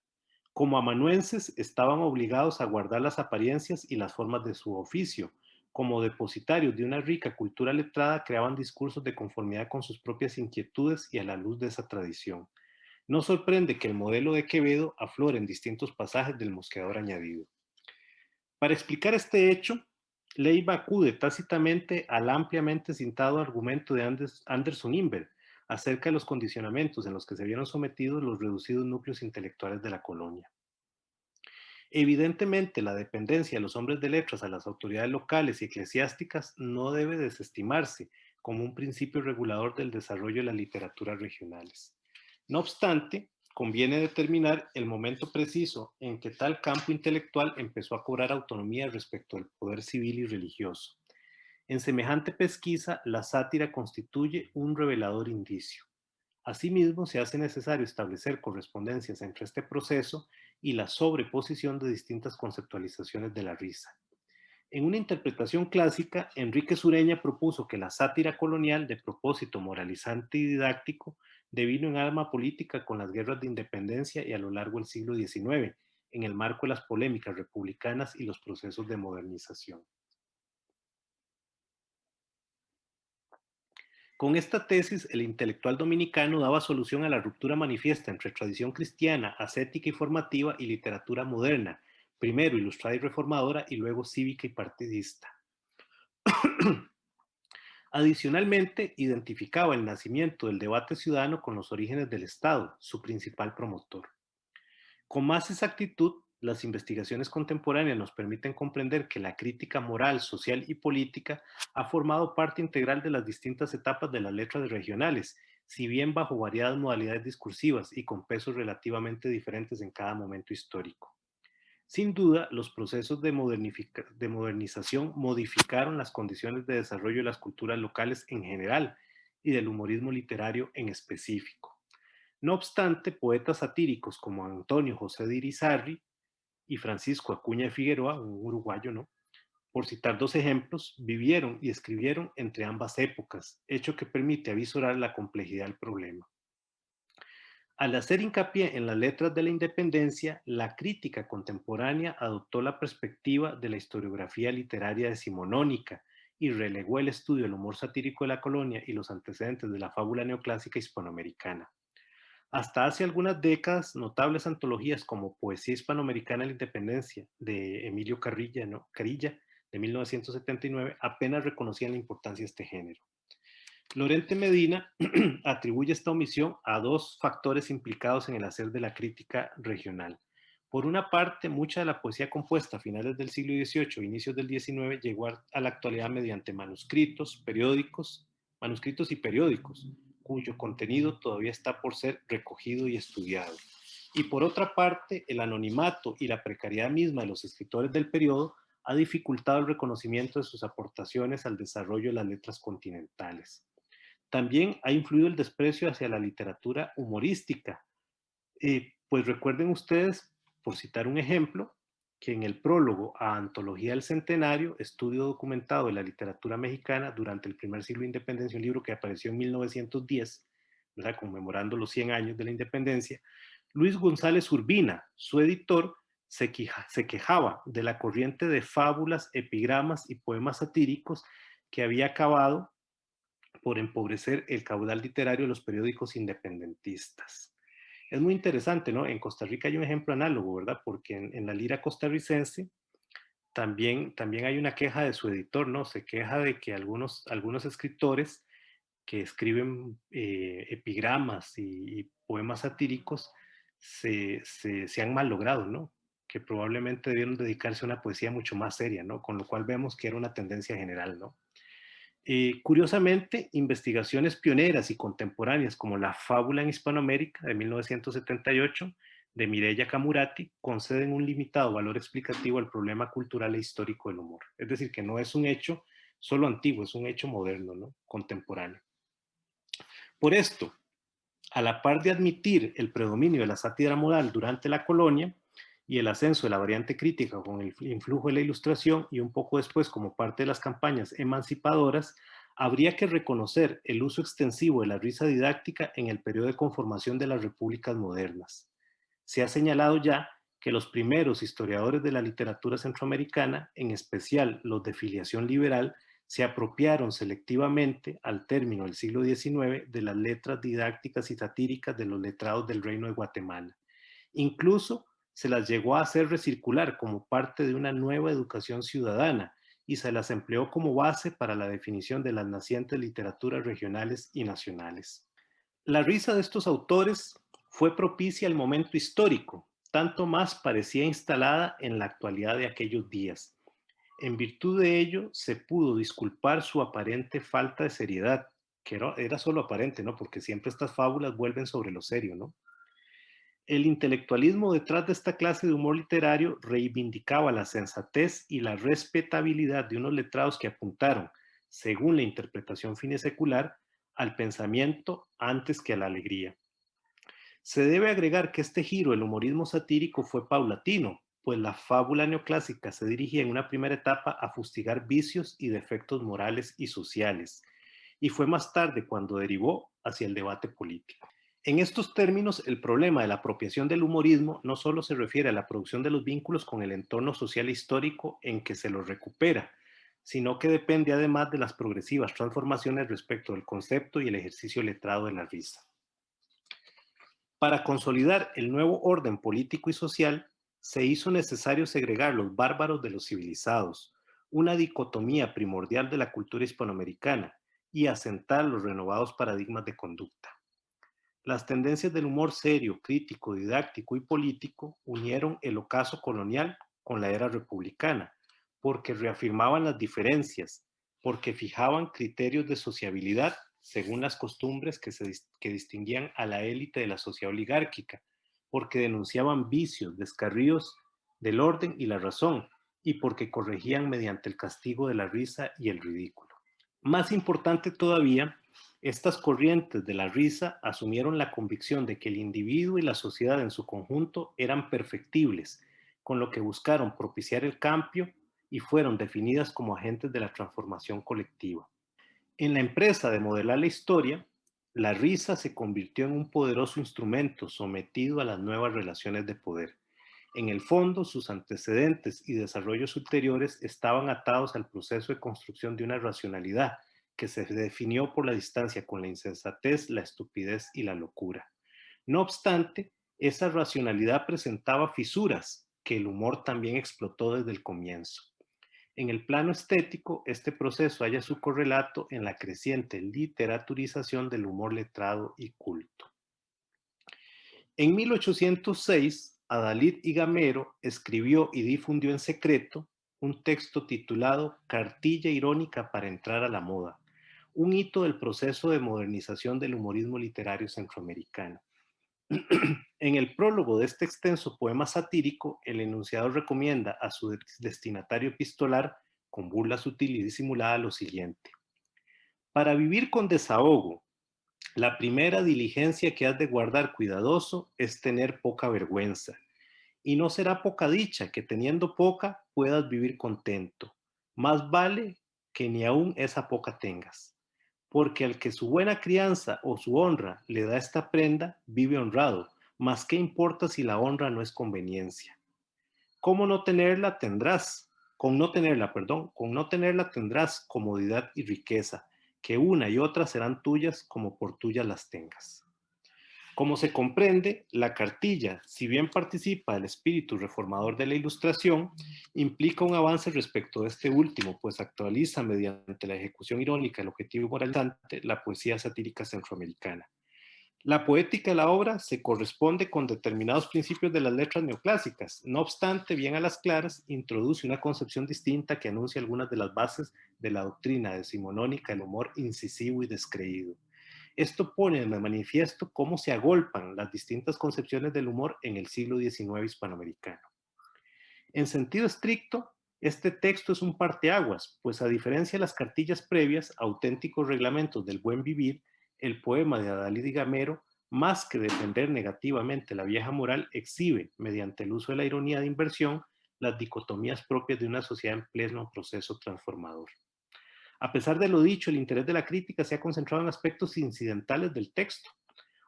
Como amanuenses estaban obligados a guardar las apariencias y las formas de su oficio. Como depositarios de una rica cultura letrada, creaban discursos de conformidad con sus propias inquietudes y a la luz de esa tradición. No sorprende que el modelo de Quevedo aflore en distintos pasajes del Mosqueador añadido. Para explicar este hecho, Leiva acude tácitamente al ampliamente citado argumento de Anderson Imbert acerca de los condicionamientos en los que se vieron sometidos los reducidos núcleos intelectuales de la colonia. Evidentemente, la dependencia de los hombres de letras a las autoridades locales y eclesiásticas no debe desestimarse como un principio regulador del desarrollo de las literaturas regionales. No obstante, conviene determinar el momento preciso en que tal campo intelectual empezó a cobrar autonomía respecto al poder civil y religioso. En semejante pesquisa, la sátira constituye un revelador indicio. Asimismo, se hace necesario establecer correspondencias entre este proceso y la sobreposición de distintas conceptualizaciones de la risa. En una interpretación clásica, Enrique Sureña propuso que la sátira colonial, de propósito moralizante y didáctico, devino en alma política con las guerras de independencia y a lo largo del siglo XIX, en el marco de las polémicas republicanas y los procesos de modernización. Con esta tesis, el intelectual dominicano daba solución a la ruptura manifiesta entre tradición cristiana, ascética y formativa y literatura moderna, primero ilustrada y reformadora y luego cívica y partidista. Adicionalmente, identificaba el nacimiento del debate ciudadano con los orígenes del Estado, su principal promotor. Con más exactitud, las investigaciones contemporáneas nos permiten comprender que la crítica moral, social y política ha formado parte integral de las distintas etapas de las letras regionales, si bien bajo variadas modalidades discursivas y con pesos relativamente diferentes en cada momento histórico. Sin duda, los procesos de modernización modificaron las condiciones de desarrollo de las culturas locales en general y del humorismo literario en específico. No obstante, poetas satíricos como Antonio José de Irizarry y Francisco Acuña de Figueroa, un uruguayo, ¿no?, por citar dos ejemplos, vivieron y escribieron entre ambas épocas, hecho que permite avisorar la complejidad del problema. Al hacer hincapié en las letras de la independencia, la crítica contemporánea adoptó la perspectiva de la historiografía literaria decimonónica y relegó el estudio del humor satírico de la colonia y los antecedentes de la fábula neoclásica hispanoamericana. Hasta hace algunas décadas, notables antologías como Poesía Hispanoamericana de la Independencia de Emilio Carrilla, ¿no?, Carilla, de 1979, apenas reconocían la importancia de este género. Lorente Medina atribuye esta omisión a dos factores implicados en el hacer de la crítica regional. Por una parte, mucha de la poesía compuesta a finales del siglo XVIII e inicios del XIX llegó a la actualidad mediante manuscritos y periódicos, cuyo contenido todavía está por ser recogido y estudiado. Y por otra parte, el anonimato y la precariedad misma de los escritores del periodo ha dificultado el reconocimiento de sus aportaciones al desarrollo de las letras continentales. También ha influido el desprecio hacia la literatura humorística. Pues recuerden ustedes, por citar un ejemplo, que en el prólogo a Antología del Centenario, estudio documentado de la literatura mexicana durante el primer siglo de independencia, un libro que apareció en 1910, ¿verdad?, conmemorando los 100 años de la independencia, Luis González Urbina, su editor, se quejaba de la corriente de fábulas, epigramas y poemas satíricos que había acabado por empobrecer el caudal literario de los periódicos independentistas. Es muy interesante, ¿no? En Costa Rica hay un ejemplo análogo, ¿verdad? Porque en la lira costarricense también hay una queja de su editor, ¿no? Se queja de que algunos escritores que escriben epigramas y poemas satíricos se han malogrado, ¿no? Que probablemente debieron dedicarse a una poesía mucho más seria, ¿no? Con lo cual vemos que era una tendencia general, ¿no? Curiosamente, investigaciones pioneras y contemporáneas como La fábula en Hispanoamérica de 1978 de Mireya Camurati conceden un limitado valor explicativo al problema cultural e histórico del humor. Es decir, que no es un hecho solo antiguo, es un hecho moderno, ¿no?, contemporáneo. Por esto, a la par de admitir el predominio de la sátira moral durante la colonia y el ascenso de la variante crítica con el influjo de la Ilustración y un poco después como parte de las campañas emancipadoras, habría que reconocer el uso extensivo de la risa didáctica en el periodo de conformación de las repúblicas modernas. Se ha señalado ya que los primeros historiadores de la literatura centroamericana, en especial los de filiación liberal, se apropiaron selectivamente, al término del siglo XIX, de las letras didácticas y satíricas de los letrados del Reino de Guatemala. Incluso se las llegó a hacer recircular como parte de una nueva educación ciudadana y se las empleó como base para la definición de las nacientes literaturas regionales y nacionales. La risa de estos autores fue propicia al momento histórico, tanto más parecía instalada en la actualidad de aquellos días. En virtud de ello, se pudo disculpar su aparente falta de seriedad, que era solo aparente, ¿no? Porque siempre estas fábulas vuelven sobre lo serio, ¿no? El intelectualismo detrás de esta clase de humor literario reivindicaba la sensatez y la respetabilidad de unos letrados que apuntaron, según la interpretación finesecular, al pensamiento antes que a la alegría. Se debe agregar que este giro del humorismo satírico fue paulatino, pues la fábula neoclásica se dirigía en una primera etapa a fustigar vicios y defectos morales y sociales, y fue más tarde cuando derivó hacia el debate político. En estos términos, el problema de la apropiación del humorismo no solo se refiere a la producción de los vínculos con el entorno social e histórico en que se los recupera, sino que depende además de las progresivas transformaciones respecto del concepto y el ejercicio letrado de la risa. Para consolidar el nuevo orden político y social, se hizo necesario segregar los bárbaros de los civilizados, una dicotomía primordial de la cultura hispanoamericana, y asentar los renovados paradigmas de conducta. Las tendencias del humor serio, crítico, didáctico y político unieron el ocaso colonial con la era republicana, porque reafirmaban las diferencias, porque fijaban criterios de sociabilidad según las costumbres que distinguían a la élite de la sociedad oligárquica, porque denunciaban vicios, descarríos del orden y la razón, y porque corregían mediante el castigo de la risa y el ridículo. Más importante todavía, estas corrientes de la risa asumieron la convicción de que el individuo y la sociedad en su conjunto eran perfectibles, con lo que buscaron propiciar el cambio y fueron definidas como agentes de la transformación colectiva. En la empresa de modelar la historia, la risa se convirtió en un poderoso instrumento sometido a las nuevas relaciones de poder. En el fondo, sus antecedentes y desarrollos ulteriores estaban atados al proceso de construcción de una racionalidad que se definió por la distancia con la insensatez, la estupidez y la locura. No obstante, esa racionalidad presentaba fisuras que el humor también explotó desde el comienzo. En el plano estético, este proceso halla su correlato en la creciente literaturización del humor letrado y culto. En 1806, Adalid y Gamero escribió y difundió en secreto un texto titulado Cartilla irónica para entrar a la moda, un hito del proceso de modernización del humorismo literario centroamericano. En el prólogo de este extenso poema satírico, el enunciador recomienda a su destinatario epistolar, con burla sutil y disimulada, lo siguiente: para vivir con desahogo, la primera diligencia que has de guardar cuidadoso es tener poca vergüenza, y no será poca dicha que teniendo poca puedas vivir contento. Más vale que ni aun esa poca tengas, porque al que su buena crianza o su honra le da esta prenda, vive honrado, mas qué importa si la honra no es conveniencia. ¿Cómo no tenerla tendrás? Con no tenerla tendrás comodidad y riqueza, que una y otra serán tuyas como por tuyas las tengas. Como se comprende, la cartilla, si bien participa del espíritu reformador de la Ilustración, implica un avance respecto de este último, pues actualiza mediante la ejecución irónica del objetivo moralizante la poesía satírica centroamericana. La poética de la obra se corresponde con determinados principios de las letras neoclásicas. No obstante, bien a las claras, introduce una concepción distinta que anuncia algunas de las bases de la doctrina decimonónica del humor incisivo y descreído. Esto pone de manifiesto cómo se agolpan las distintas concepciones del humor en el siglo XIX hispanoamericano. En sentido estricto, este texto es un parteaguas, pues a diferencia de las cartillas previas, auténticos reglamentos del buen vivir, el poema de Adalid y Gamero, más que defender negativamente la vieja moral, exhibe, mediante el uso de la ironía de inversión, las dicotomías propias de una sociedad en pleno proceso transformador. A pesar de lo dicho, el interés de la crítica se ha concentrado en aspectos incidentales del texto.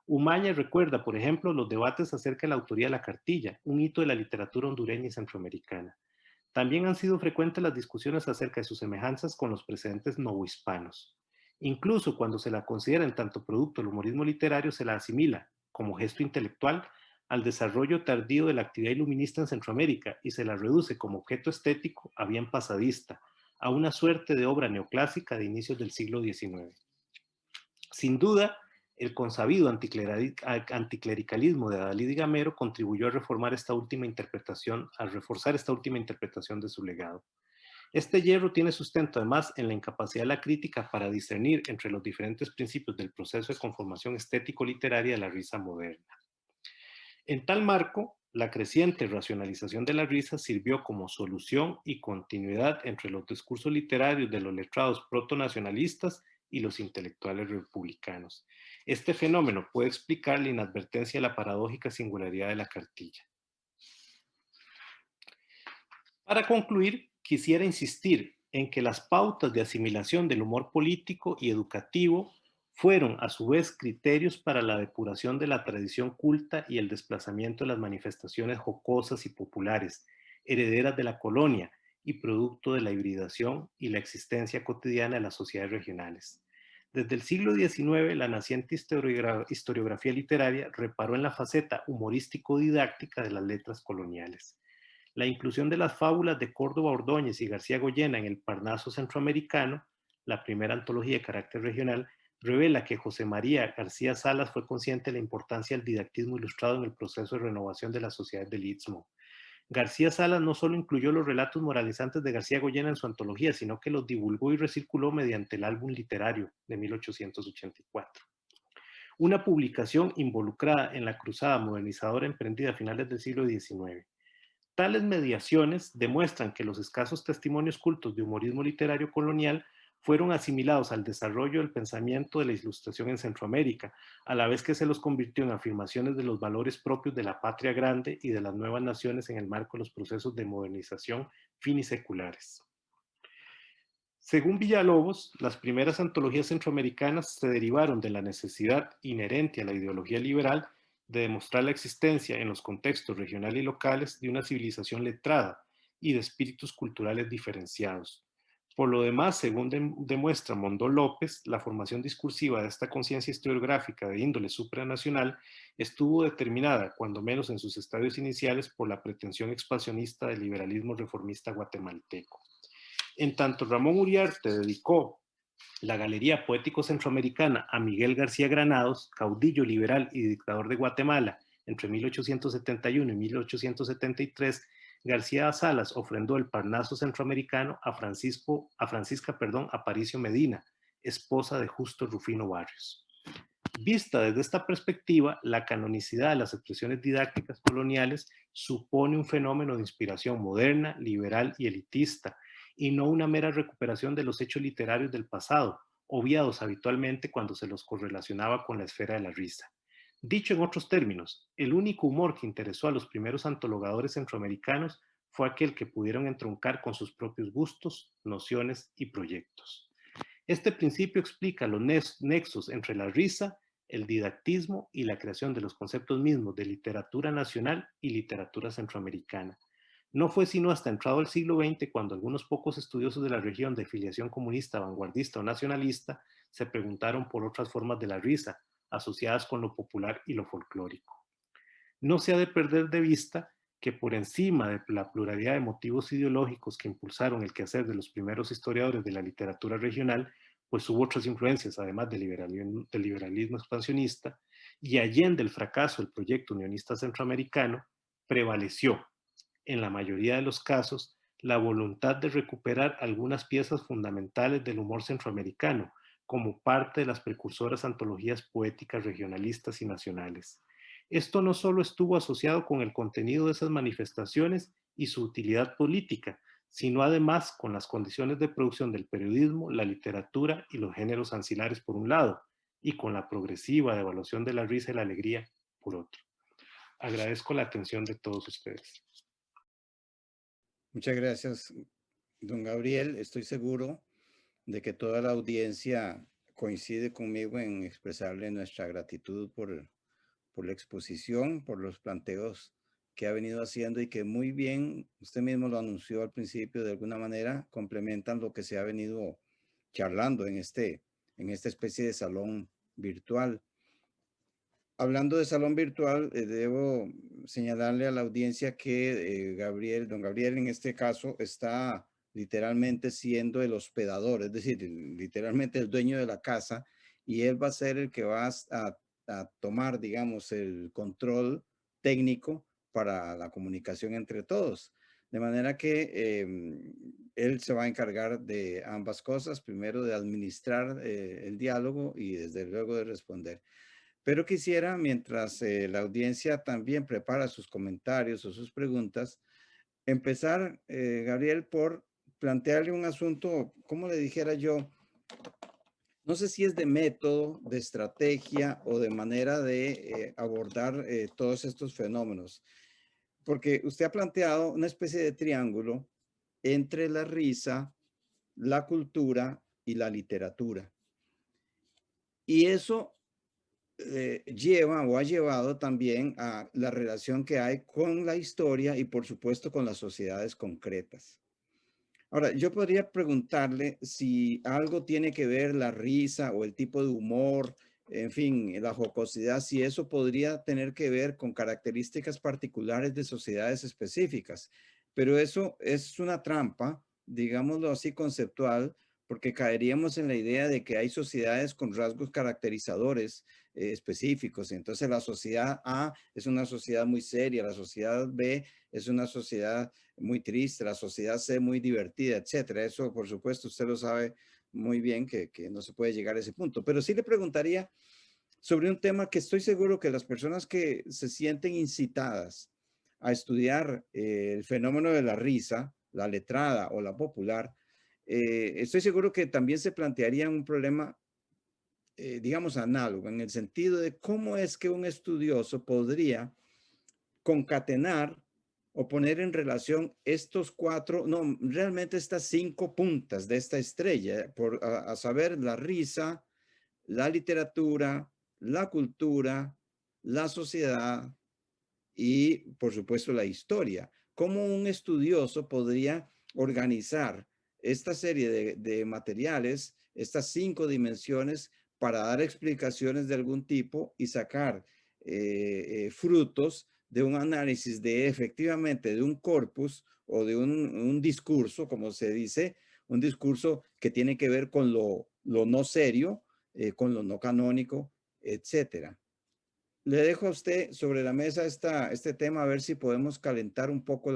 Umaña recuerda, por ejemplo, los debates acerca de la autoría de la cartilla, un hito de la literatura hondureña y centroamericana. También han sido frecuentes las discusiones acerca de sus semejanzas con los precedentes novohispanos. Incluso cuando se la considera en tanto producto del humorismo literario, se la asimila, como gesto intelectual, al desarrollo tardío de la actividad iluminista en Centroamérica y se la reduce como objeto estético a bien pasadista, a una suerte de obra neoclásica de inicios del siglo XIX. Sin duda, el consabido anticlericalismo de Adalid y Gamero contribuyó a reformar esta última interpretación, a reforzar esta última interpretación de su legado. Este hierro tiene sustento además en la incapacidad de la crítica para discernir entre los diferentes principios del proceso de conformación estético-literaria de la risa moderna. En tal marco, la creciente racionalización de la risa sirvió como solución y continuidad entre los discursos literarios de los letrados protonacionalistas y los intelectuales republicanos. Este fenómeno puede explicar la inadvertencia de la paradójica singularidad de la cartilla. Para concluir, quisiera insistir en que las pautas de asimilación del humor político y educativo fueron a su vez criterios para la depuración de la tradición culta y el desplazamiento de las manifestaciones jocosas y populares, herederas de la colonia y producto de la hibridación y la existencia cotidiana de las sociedades regionales. Desde el siglo XIX, la naciente historiografía literaria reparó en la faceta humorístico-didáctica de las letras coloniales. La inclusión de las fábulas de Córdoba Ordóñez y García Goyena en el Parnaso Centroamericano, la primera antología de carácter regional, revela que José María García Salas fue consciente de la importancia del didactismo ilustrado en el proceso de renovación de la sociedad del Istmo. García Salas no solo incluyó los relatos moralizantes de García Goyena en su antología, sino que los divulgó y recirculó mediante el álbum literario de 1884. Una publicación involucrada en la cruzada modernizadora emprendida a finales del siglo XIX. Tales mediaciones demuestran que los escasos testimonios cultos de humorismo literario colonial fueron asimilados al desarrollo del pensamiento de la Ilustración en Centroamérica, a la vez que se los convirtió en afirmaciones de los valores propios de la patria grande y de las nuevas naciones en el marco de los procesos de modernización finiseculares. Según Villalobos, las primeras antologías centroamericanas se derivaron de la necesidad inherente a la ideología liberal de demostrar la existencia en los contextos regionales y locales de una civilización letrada y de espíritus culturales diferenciados. Por lo demás, según demuestra Mondó López, la formación discursiva de esta conciencia historiográfica de índole supranacional estuvo determinada, cuando menos en sus estadios iniciales, por la pretensión expansionista del liberalismo reformista guatemalteco. En tanto, Ramón Uriarte dedicó la Galería Poético Centroamericana a Miguel García Granados, caudillo liberal y dictador de Guatemala, entre 1871 y 1873, García Salas ofrendó el Parnaso Centroamericano a Francisca Aparicio Medina, esposa de Justo Rufino Barrios. Vista desde esta perspectiva, la canonicidad de las expresiones didácticas coloniales supone un fenómeno de inspiración moderna, liberal y elitista, y no una mera recuperación de los hechos literarios del pasado, obviados habitualmente cuando se los correlacionaba con la esfera de la risa. Dicho en otros términos, el único humor que interesó a los primeros antologadores centroamericanos fue aquel que pudieron entroncar con sus propios gustos, nociones y proyectos. Este principio explica los nexos entre la risa, el didactismo y la creación de los conceptos mismos de literatura nacional y literatura centroamericana. No fue sino hasta entrado el siglo XX cuando algunos pocos estudiosos de la región de filiación comunista, vanguardista o nacionalista se preguntaron por otras formas de la risa, asociadas con lo popular y lo folclórico. No se ha de perder de vista que por encima de la pluralidad de motivos ideológicos que impulsaron el quehacer de los primeros historiadores de la literatura regional, pues hubo otras influencias, además del liberalismo expansionista, y allende el fracaso del proyecto unionista centroamericano, prevaleció, en la mayoría de los casos, la voluntad de recuperar algunas piezas fundamentales del humor centroamericano, como parte de las precursoras antologías poéticas regionalistas y nacionales. Esto no solo estuvo asociado con el contenido de esas manifestaciones y su utilidad política, sino además con las condiciones de producción del periodismo, la literatura y los géneros ancilares por un lado, y con la progresiva devaluación de la risa y la alegría por otro. Agradezco la atención de todos ustedes. Muchas gracias, don Gabriel. Estoy seguro de que toda la audiencia coincide conmigo en expresarle nuestra gratitud por la exposición, por los planteos que ha venido haciendo y que muy bien, usted mismo lo anunció al principio, de alguna manera complementan lo que se ha venido charlando en esta especie de salón virtual. Hablando de salón virtual, debo señalarle a la audiencia que don Gabriel en este caso está literalmente siendo el hospedador, es decir, literalmente el dueño de la casa, y él va a ser el que va a tomar, digamos, el control técnico para la comunicación entre todos. De manera que él se va a encargar de ambas cosas, primero de administrar el diálogo y desde luego de responder. Pero quisiera, mientras la audiencia también prepara sus comentarios o sus preguntas, empezar, Gabriel, por plantearle un asunto, como le dijera yo, no sé si es de método, de estrategia o de manera de abordar todos estos fenómenos. Porque usted ha planteado una especie de triángulo entre la risa, la cultura y la literatura. Y eso lleva o ha llevado también a la relación que hay con la historia y por supuesto con las sociedades concretas. Ahora, yo podría preguntarle si algo tiene que ver la risa o el tipo de humor, en fin, la jocosidad, si eso podría tener que ver con características particulares de sociedades específicas. Pero eso es una trampa, digámoslo así, conceptual, porque caeríamos en la idea de que hay sociedades con rasgos caracterizadores específicos. Entonces la sociedad A es una sociedad muy seria, la sociedad B es una sociedad muy triste, la sociedad C muy divertida, etcétera. Eso, por supuesto, usted lo sabe muy bien que no se puede llegar a ese punto. Pero sí le preguntaría sobre un tema que estoy seguro que las personas que se sienten incitadas a estudiar el fenómeno de la risa, la letrada o la popular, estoy seguro que también se plantearían un problema, digamos, análogo, en el sentido de cómo es que un estudioso podría concatenar o poner en relación estos cuatro, no, realmente estas cinco puntas de esta estrella, a saber, la risa, la literatura, la cultura, la sociedad y, por supuesto, la historia. ¿Cómo un estudioso podría organizar esta serie de materiales, estas cinco dimensiones, para dar explicaciones de algún tipo y sacar frutos de un análisis de efectivamente de un corpus o de un discurso, como se dice, un discurso que tiene que ver con lo no serio, con lo no canónico, etcétera? Le dejo a usted sobre la mesa este tema, a ver si podemos calentar un poco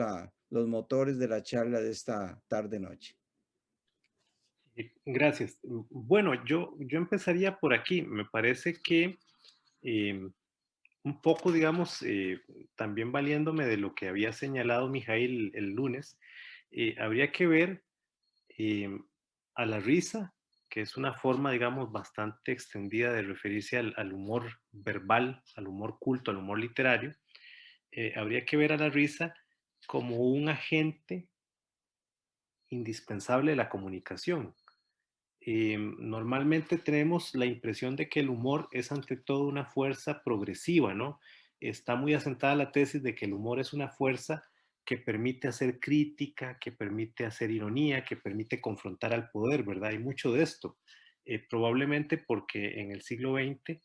los motores de la charla de esta tarde-noche. Gracias. Bueno, yo empezaría por aquí. Me parece que un poco, digamos, también valiéndome de lo que había señalado Mijail el lunes, habría que ver eh, a la risa, que es una forma, digamos, bastante extendida de referirse al humor verbal, al humor culto, al humor literario. Habría que ver a la risa como un agente indispensable de la comunicación. Normalmente tenemos la impresión de que el humor es ante todo una fuerza progresiva, ¿no? Está muy asentada la tesis de que el humor es una fuerza que permite hacer crítica, que permite hacer ironía, que permite confrontar al poder, ¿verdad? Hay mucho de esto. Probablemente porque en el siglo XX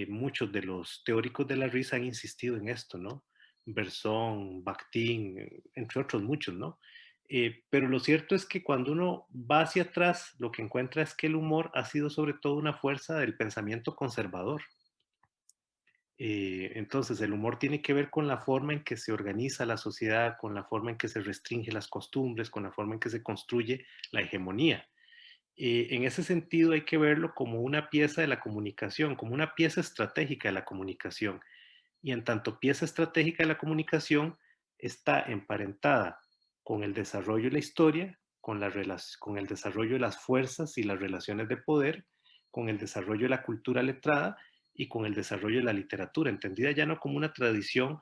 muchos de los teóricos de la risa han insistido en esto, ¿no? Berzón, Bakhtin, entre otros muchos, ¿no? Pero lo cierto es que cuando uno va hacia atrás, lo que encuentra es que el humor ha sido sobre todo una fuerza del pensamiento conservador. Entonces, el humor tiene que ver con la forma en que se organiza la sociedad, con la forma en que se restringe las costumbres, con la forma en que se construye la hegemonía. En ese sentido, hay que verlo como una pieza de la comunicación, como una pieza estratégica de la comunicación. Y en tanto pieza estratégica de la comunicación, está emparentada con el desarrollo de la historia, con el desarrollo de las fuerzas y las relaciones de poder, con el desarrollo de la cultura letrada y con el desarrollo de la literatura, entendida ya no como una tradición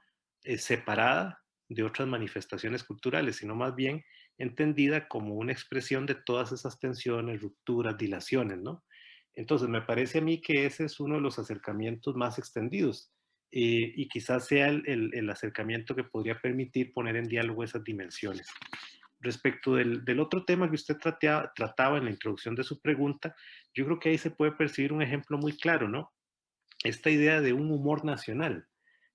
separada de otras manifestaciones culturales, sino más bien entendida como una expresión de todas esas tensiones, rupturas, dilaciones, ¿no? Entonces, me parece a mí que ese es uno de los acercamientos más extendidos y quizás sea el acercamiento que podría permitir poner en diálogo esas dimensiones. Respecto del otro tema que usted trataba en la introducción de su pregunta, yo creo que ahí se puede percibir un ejemplo muy claro, ¿no? Esta idea de un humor nacional.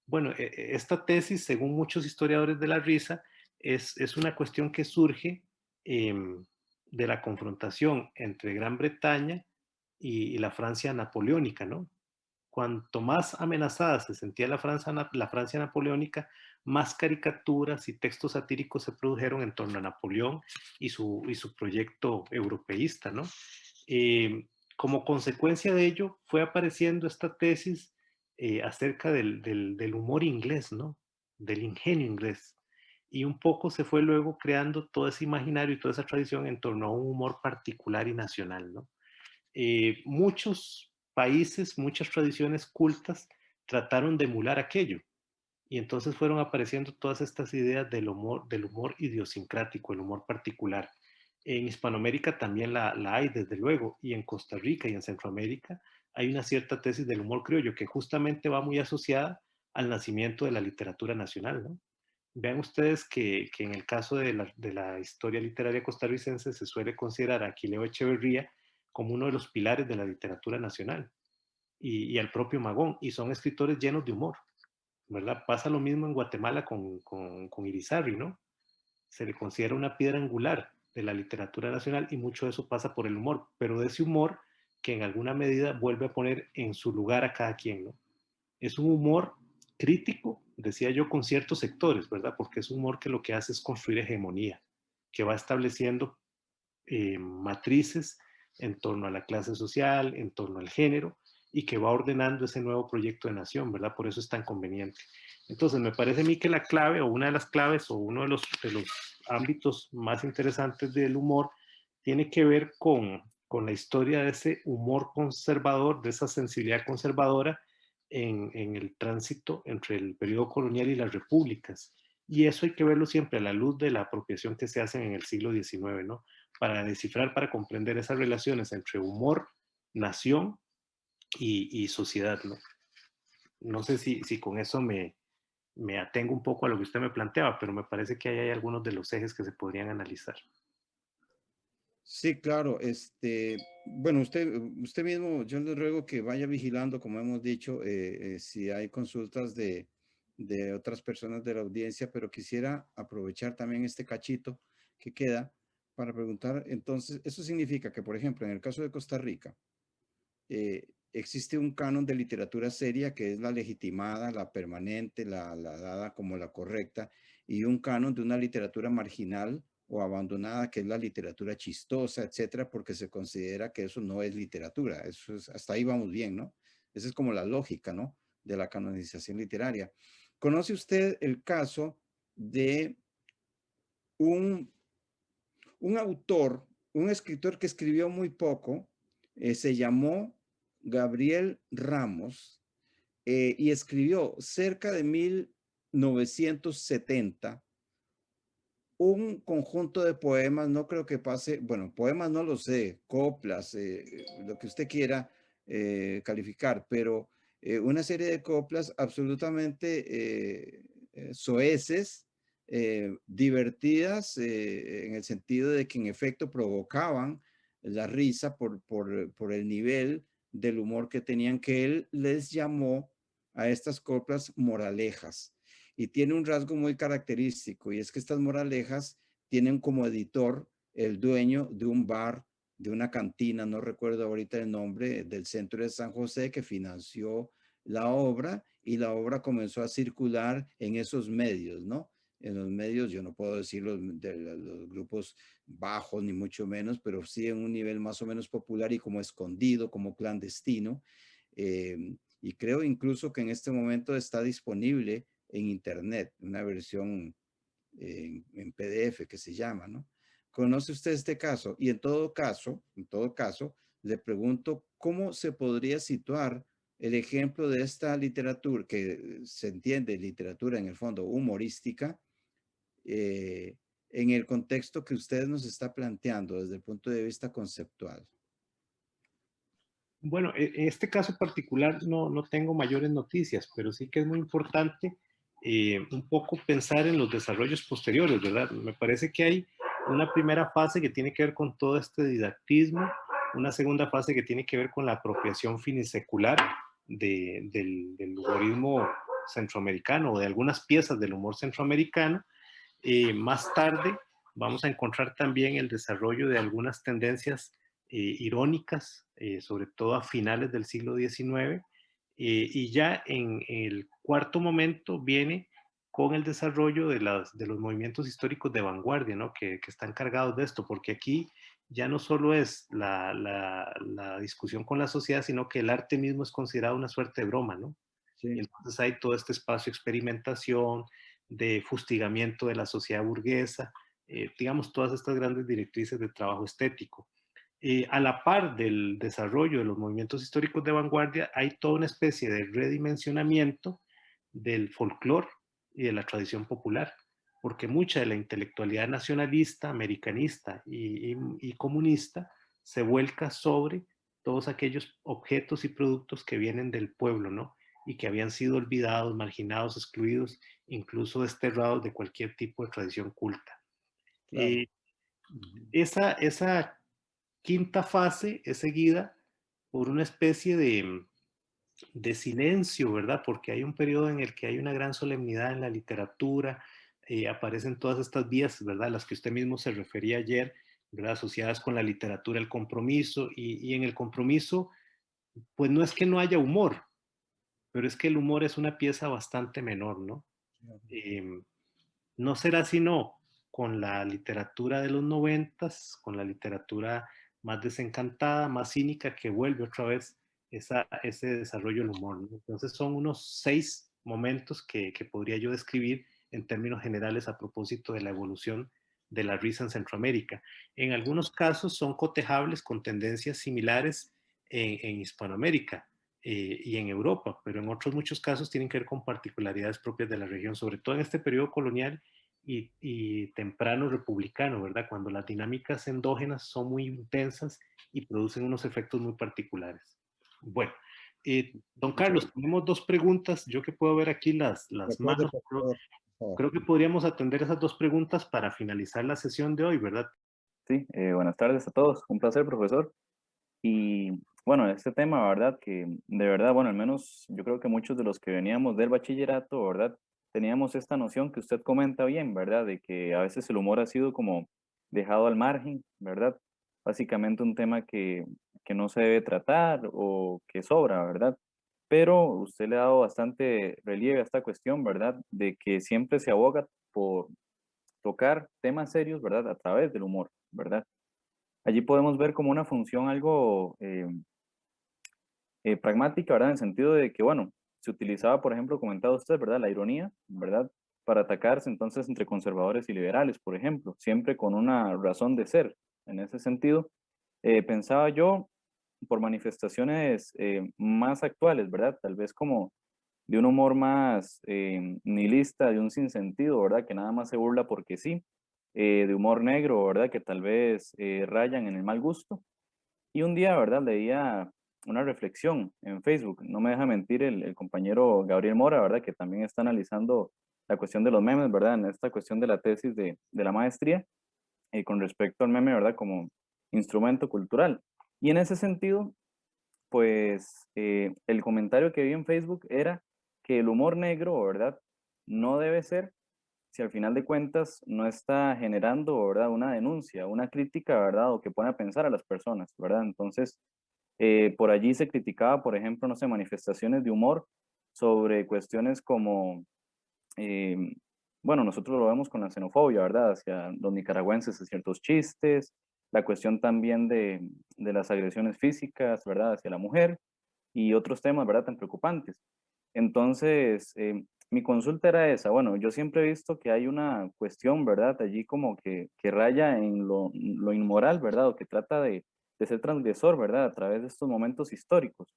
Bueno, esta tesis, según muchos historiadores de la risa, es una cuestión que surge de la confrontación entre Gran Bretaña y la Francia napoleónica, ¿no? Cuanto más amenazada se sentía la Francia napoleónica, más caricaturas y textos satíricos se produjeron en torno a Napoleón y su proyecto europeísta, ¿no? Como consecuencia de ello, fue apareciendo esta tesis acerca del humor inglés, ¿no? Del ingenio inglés. Y un poco se fue luego creando todo ese imaginario y toda esa tradición en torno a un humor particular y nacional, ¿no? Muchos países, muchas tradiciones cultas trataron de emular aquello. Y entonces fueron apareciendo todas estas ideas del humor idiosincrático, el humor particular. En Hispanoamérica también la hay, desde luego, y en Costa Rica y en Centroamérica hay una cierta tesis del humor criollo que justamente va muy asociada al nacimiento de la literatura nacional, ¿no? Vean ustedes que en el caso de la historia literaria costarricense se suele considerar a Aquileo Echeverría como uno de los pilares de la literatura nacional y al propio Magón, y son escritores llenos de humor, ¿verdad? Pasa lo mismo en Guatemala con Irizarry, ¿no? Se le considera una piedra angular de la literatura nacional, y mucho de eso pasa por el humor, pero de ese humor que en alguna medida vuelve a poner en su lugar a cada quien, ¿no? Es un humor crítico, decía yo, con ciertos sectores, ¿verdad? Porque es un humor que lo que hace es construir hegemonía, que va estableciendo matrices en torno a la clase social, en torno al género, y que va ordenando ese nuevo proyecto de nación, ¿verdad? Por eso es tan conveniente. Entonces, me parece a mí que la clave, o una de las claves, o uno de los ámbitos más interesantes del humor, tiene que ver con la historia de ese humor conservador, de esa sensibilidad conservadora en el tránsito entre el periodo colonial y las repúblicas. Y eso hay que verlo siempre a la luz de la apropiación que se hace en el siglo XIX, ¿no? Para descifrar, para comprender esas relaciones entre humor, nación y sociedad, ¿no? No sé si con eso me atengo un poco a lo que usted me planteaba, pero me parece que ahí hay algunos de los ejes que se podrían analizar. Sí, claro. Bueno, usted mismo, yo le ruego que vaya vigilando, como hemos dicho, si hay consultas de otras personas de la audiencia, pero quisiera aprovechar también este cachito que queda para preguntar. Entonces, eso significa que, por ejemplo, en el caso de Costa Rica, existe un canon de literatura seria que es la legitimada, la permanente, la dada como la correcta, y un canon de una literatura marginal o abandonada que es la literatura chistosa, etcétera, porque se considera que eso no es literatura. Eso es, hasta ahí vamos bien, ¿no? Esa es como la lógica, ¿no? De la canonización literaria. ¿Conoce usted el caso de un, un autor, un escritor que escribió muy poco? Se llamó Gabriel Ramos, y escribió cerca de 1970 un conjunto de poemas. No creo que pase, bueno, poemas no lo sé, coplas, lo que usted quiera calificar, pero una serie de coplas absolutamente soeces, divertidas, en el sentido de que en efecto provocaban la risa por el nivel del humor que tenían, que él les llamó a estas coplas moralejas. Y tiene un rasgo muy característico, y es que estas moralejas tienen como editor el dueño de un bar, de una cantina, no recuerdo ahorita el nombre, del centro de San José, que financió la obra, y la obra comenzó a circular en esos medios, ¿no? En los medios, yo no puedo decir de los grupos bajos, ni mucho menos, pero sí en un nivel más o menos popular y como escondido, como clandestino. Y creo incluso que en este momento está disponible en internet, una versión en PDF que se llama, ¿no? ¿Conoce usted este caso? Y en todo caso, le pregunto cómo se podría situar el ejemplo de esta literatura, que se entiende literatura en el fondo humorística, eh, en el contexto que usted nos está planteando desde el punto de vista conceptual. Bueno, en este caso particular no tengo mayores noticias, pero sí que es muy importante un poco pensar en los desarrollos posteriores, ¿verdad? Me parece que hay una primera fase que tiene que ver con todo este didactismo, una segunda fase que tiene que ver con la apropiación finisecular del humorismo centroamericano o de algunas piezas del humor centroamericano. Más tarde vamos a encontrar también el desarrollo de algunas tendencias irónicas, sobre todo a finales del siglo XIX, y ya en el cuarto momento viene con el desarrollo de los movimientos históricos de vanguardia, ¿no? Que están cargados de esto, porque aquí ya no solo es la discusión con la sociedad, sino que el arte mismo es considerado una suerte de broma, ¿no? Y Sí, entonces hay todo este espacio de experimentación, de fustigamiento de la sociedad burguesa, digamos, todas estas grandes directrices de trabajo estético. A la par del desarrollo de los movimientos históricos de vanguardia, hay toda una especie de redimensionamiento del folclore y de la tradición popular, porque mucha de la intelectualidad nacionalista, americanista y comunista se vuelca sobre todos aquellos objetos y productos que vienen del pueblo, ¿no? Y que habían sido olvidados, marginados, excluidos, incluso desterrados de cualquier tipo de tradición culta. claro. Eh, esa quinta fase es seguida por una especie de silencio, ¿verdad? Porque hay un periodo en el que hay una gran solemnidad en la literatura, aparecen todas estas vías, ¿verdad? A las que usted mismo se refería ayer, ¿verdad? Asociadas con la literatura, el compromiso, y en el compromiso, pues no es que no haya humor, pero es que el humor es una pieza bastante menor, ¿no? Em, no será sino con la literatura de los noventas, con la literatura más desencantada, más cínica, que vuelve otra vez ese desarrollo del humor, ¿no? Entonces son unos 6 momentos que podría yo describir en términos generales a propósito de la evolución de la risa en Centroamérica. En algunos casos son cotejables con tendencias similares en Hispanoamérica y en Europa, pero en otros muchos casos tienen que ver con particularidades propias de la región, sobre todo en este periodo colonial y temprano republicano, ¿verdad? Cuando las dinámicas endógenas son muy intensas y producen unos efectos muy particulares. Bueno, don Carlos, tenemos 2 preguntas. Yo que puedo ver aquí las Recuerde, manos, por favor, por favor. creo que podríamos atender esas 2 preguntas para finalizar la sesión de hoy, ¿verdad? Sí, buenas tardes a todos. Un placer, profesor. Y bueno, este tema, ¿verdad? Que de verdad, bueno, al menos yo creo que muchos de los que veníamos del bachillerato, ¿verdad? Teníamos esta noción que usted comenta bien, ¿verdad? De que a veces el humor ha sido como dejado al margen, ¿verdad? Básicamente un tema que no se debe tratar o que sobra, ¿verdad? Pero usted le ha dado bastante relieve a esta cuestión, ¿verdad? De que siempre se aboga por tocar temas serios, ¿verdad? A través del humor, ¿verdad? Allí podemos ver como una función algo pragmática, ¿verdad? En el sentido de que, bueno, se utilizaba, por ejemplo, comentaba usted, ¿verdad? La ironía, ¿verdad? Para atacarse entonces entre conservadores y liberales, por ejemplo, siempre con una razón de ser. En ese sentido, pensaba yo por manifestaciones más actuales, ¿verdad? Tal vez como de un humor más nihilista, de un sinsentido, ¿verdad? Que nada más se burla porque sí, de humor negro, ¿verdad? Que tal vez rayan en el mal gusto. Y un día, ¿verdad? Leía una reflexión en Facebook, no me deja mentir el compañero Gabriel Mora, ¿verdad? Que también está analizando la cuestión de los memes, ¿verdad? En esta cuestión de la tesis de la maestría, con respecto al meme, ¿verdad? Como instrumento cultural. Y en ese sentido, pues el comentario que vi en Facebook era que el humor negro, ¿verdad? No debe ser si al final de cuentas no está generando, ¿verdad? Una denuncia, una crítica, ¿verdad? O que pone a pensar a las personas, ¿verdad? Entonces, por allí se criticaba, por ejemplo, no sé, manifestaciones de humor sobre cuestiones como, eh, bueno, nosotros lo vemos con la xenofobia, ¿verdad? Hacia los nicaragüenses, ciertos chistes, la cuestión también de las agresiones físicas, ¿verdad? Hacia la mujer y otros temas, ¿verdad? Tan preocupantes. Entonces, mi consulta era esa. Bueno, yo siempre he visto que hay una cuestión, ¿verdad? Allí como que raya en lo inmoral, ¿verdad? O que trata de ser transgresor, ¿verdad? A través de estos momentos históricos.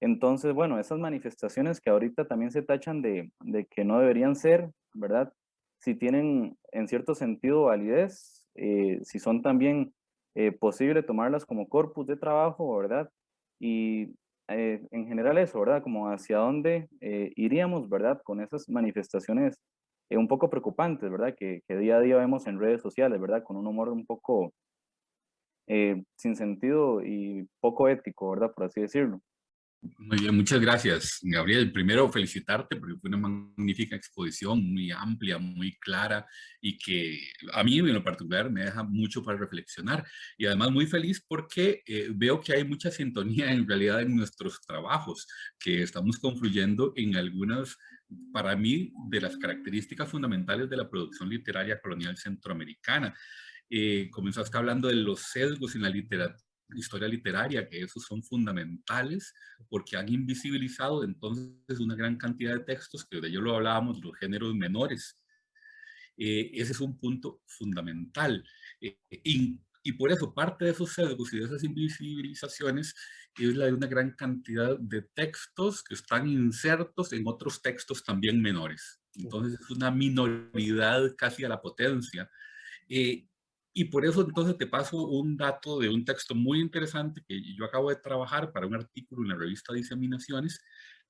Entonces, bueno, esas manifestaciones que ahorita también se tachan de que no deberían ser, ¿verdad? Si tienen en cierto sentido validez, si son también posible tomarlas como corpus de trabajo, ¿verdad? Y en general eso, ¿verdad? Como hacia dónde iríamos, ¿verdad? Con esas manifestaciones un poco preocupantes, ¿verdad? Que día a día vemos en redes sociales, ¿verdad? Con un humor un poco sin sentido y poco ético, ¿verdad? Por así decirlo. Muy bien, muchas gracias, Gabriel. Primero, felicitarte porque fue una magnífica exposición, muy amplia, muy clara y que a mí en lo particular me deja mucho para reflexionar. Y además muy feliz porque veo que hay mucha sintonía en realidad en nuestros trabajos, que estamos confluyendo en algunas, para mí, de las características fundamentales de la producción literaria colonial centroamericana. Comenzaste hablando de los sesgos en la literatura, historia literaria, que esos son fundamentales porque han invisibilizado entonces una gran cantidad de textos, que de ello lo hablábamos, los géneros menores. Ese es un punto fundamental. Y por eso parte de esos sesgos y de esas invisibilizaciones es la de una gran cantidad de textos que están insertos en otros textos también menores. Entonces es una minoridad casi a la potencia. Eh, y por eso entonces te paso un dato de un texto muy interesante que yo acabo de trabajar para un artículo en la revista Diseminaciones,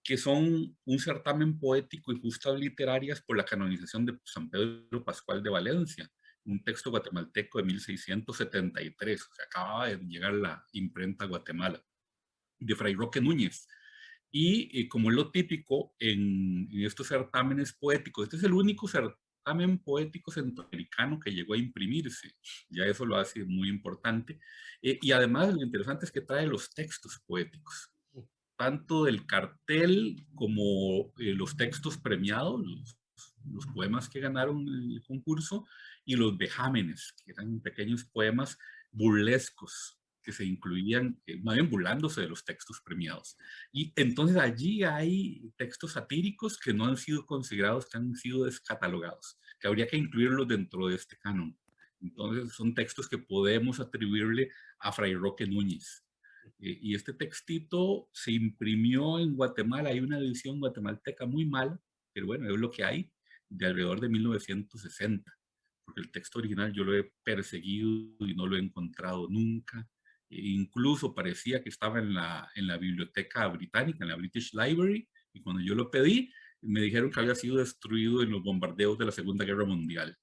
que son un certamen poético y justas literarias por la canonización de San Pedro Pascual de Valencia, un texto guatemalteco de 1673, o sea, acababa de llegar la imprenta a Guatemala, de Fray Roque Núñez. Y como es lo típico en estos certámenes poéticos, este es el único certamen certamen poético centroamericano que llegó a imprimirse. Ya eso lo hace muy importante. Y además lo interesante es que trae los textos poéticos, tanto del cartel como los textos premiados, los poemas que ganaron el concurso, y los vejámenes, que eran pequeños poemas burlescos que se incluían, más bien burlándose de los textos premiados. Y entonces allí hay textos satíricos que no han sido considerados, que han sido descatalogados, que habría que incluirlos dentro de este canon. Entonces son textos que podemos atribuirle a Fray Roque Núñez. Y este textito se imprimió en Guatemala, hay una edición guatemalteca muy mala, pero bueno, es lo que hay, de alrededor de 1960, porque el texto original yo lo he perseguido y no lo he encontrado nunca. Incluso parecía que estaba en la biblioteca británica, en la British Library, y cuando yo lo pedí, me dijeron que había sido destruido en los bombardeos de la Segunda Guerra Mundial.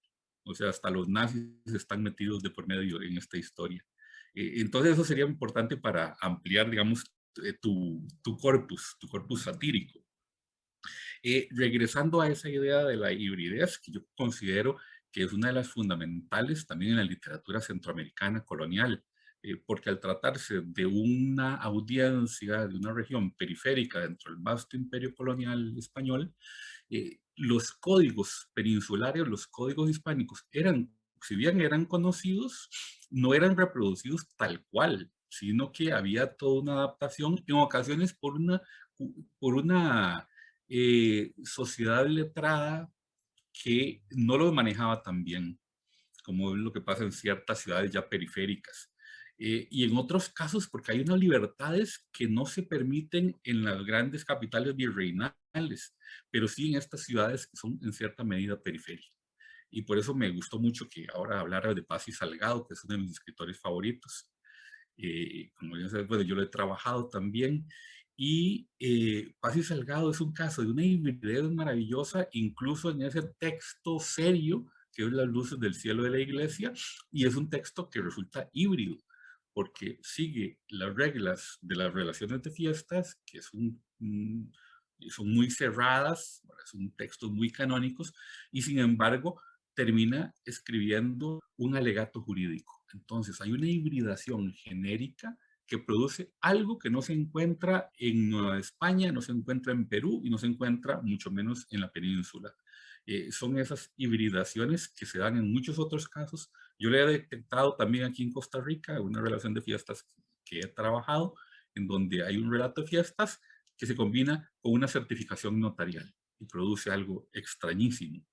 O sea, hasta los nazis están metidos de por medio en esta historia. Entonces eso sería importante para ampliar, digamos, tu corpus satírico. Regresando a esa idea de la hibridez, que yo considero que es una de las fundamentales también en la literatura centroamericana colonial, porque al tratarse de una audiencia de una región periférica dentro del vasto imperio colonial español, los códigos peninsulares, los códigos hispánicos, eran, si bien eran conocidos, no eran reproducidos tal cual, sino que había toda una adaptación, en ocasiones por una sociedad letrada que no lo manejaba tan bien, como es lo que pasa en ciertas ciudades ya periféricas. Y en otros casos, porque hay unas libertades que no se permiten en las grandes capitales virreinales, pero sí en estas ciudades que son en cierta medida periféricas. Y por eso me gustó mucho que ahora hablara de Paz y Salgado, que es uno de mis escritores favoritos. Como ya sabes, bueno, yo lo he trabajado también. Y Paz y Salgado es un caso de una hibridez maravillosa, incluso en ese texto serio que es Las luces del cielo de la iglesia, y es un texto que resulta híbrido, porque sigue las reglas de las relaciones de fiestas, que son muy cerradas, son textos muy canónicos, y sin embargo termina escribiendo un alegato jurídico. Entonces hay una hibridación genérica que produce algo que no se encuentra en Nueva España, no se encuentra en Perú y no se encuentra mucho menos en la península. Son esas hibridaciones que se dan en muchos otros casos. Yo le he detectado también aquí en Costa Rica una relación de fiestas que he trabajado, en donde hay un relato de fiestas que se combina con una certificación notarial y produce algo extrañísimo.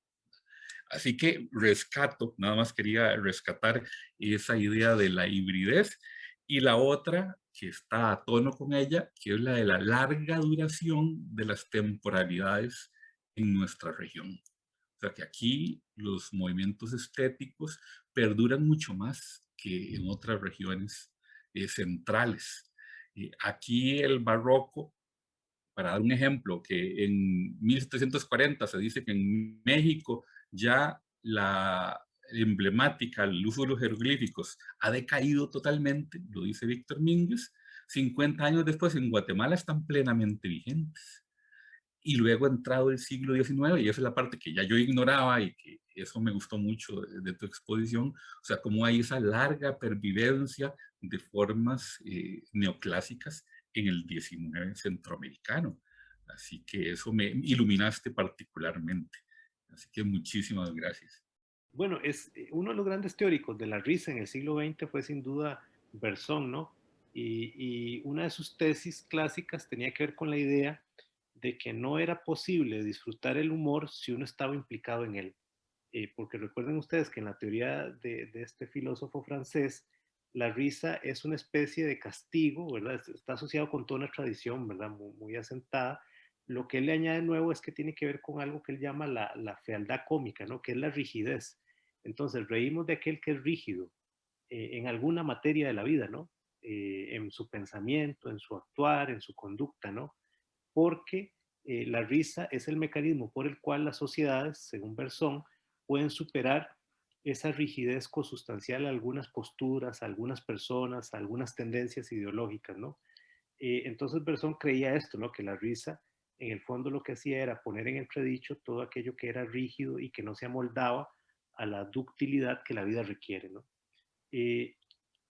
Así que rescato, nada más quería rescatar esa idea de la hibridez, y la otra que está a tono con ella, que es la de la larga duración de las temporalidades en nuestra región. O sea que aquí los movimientos estéticos perduran mucho más que en otras regiones centrales. Aquí el barroco, para dar un ejemplo, que en 1740 se dice que en México ya la emblemática, el uso de los jeroglíficos ha decaído totalmente, lo dice Víctor Mínguez. 50 años después en Guatemala están plenamente vigentes. Y luego ha entrado el siglo XIX, y esa es la parte que ya yo ignoraba y que eso me gustó mucho de tu exposición, o sea, cómo hay esa larga pervivencia de formas neoclásicas en el XIX centroamericano. Así que eso me iluminaste particularmente. Así que muchísimas gracias. Bueno, uno de los grandes teóricos de la risa en el siglo XX fue sin duda Berzón, ¿no? Y una de sus tesis clásicas tenía que ver con la idea de que no era posible disfrutar el humor si uno estaba implicado en él. Porque recuerden ustedes que en la teoría de este filósofo francés, la risa es una especie de castigo, ¿verdad? Está asociado con toda una tradición, ¿verdad? Muy asentada. Lo que él le añade nuevo es que tiene que ver con algo que él llama la fealdad cómica, ¿no? Que es la rigidez. Entonces, reímos de aquel que es rígido en alguna materia de la vida, ¿no? En su pensamiento, en su actuar, en su conducta, ¿no? Porque la risa es el mecanismo por el cual las sociedades, según Berzón, pueden superar esa rigidez consustancial a algunas posturas, a algunas personas, a algunas tendencias ideológicas, ¿no? Entonces Berzón creía esto, ¿no? Que la risa en el fondo lo que hacía era poner en entredicho todo aquello que era rígido y que no se amoldaba a la ductilidad que la vida requiere, ¿no?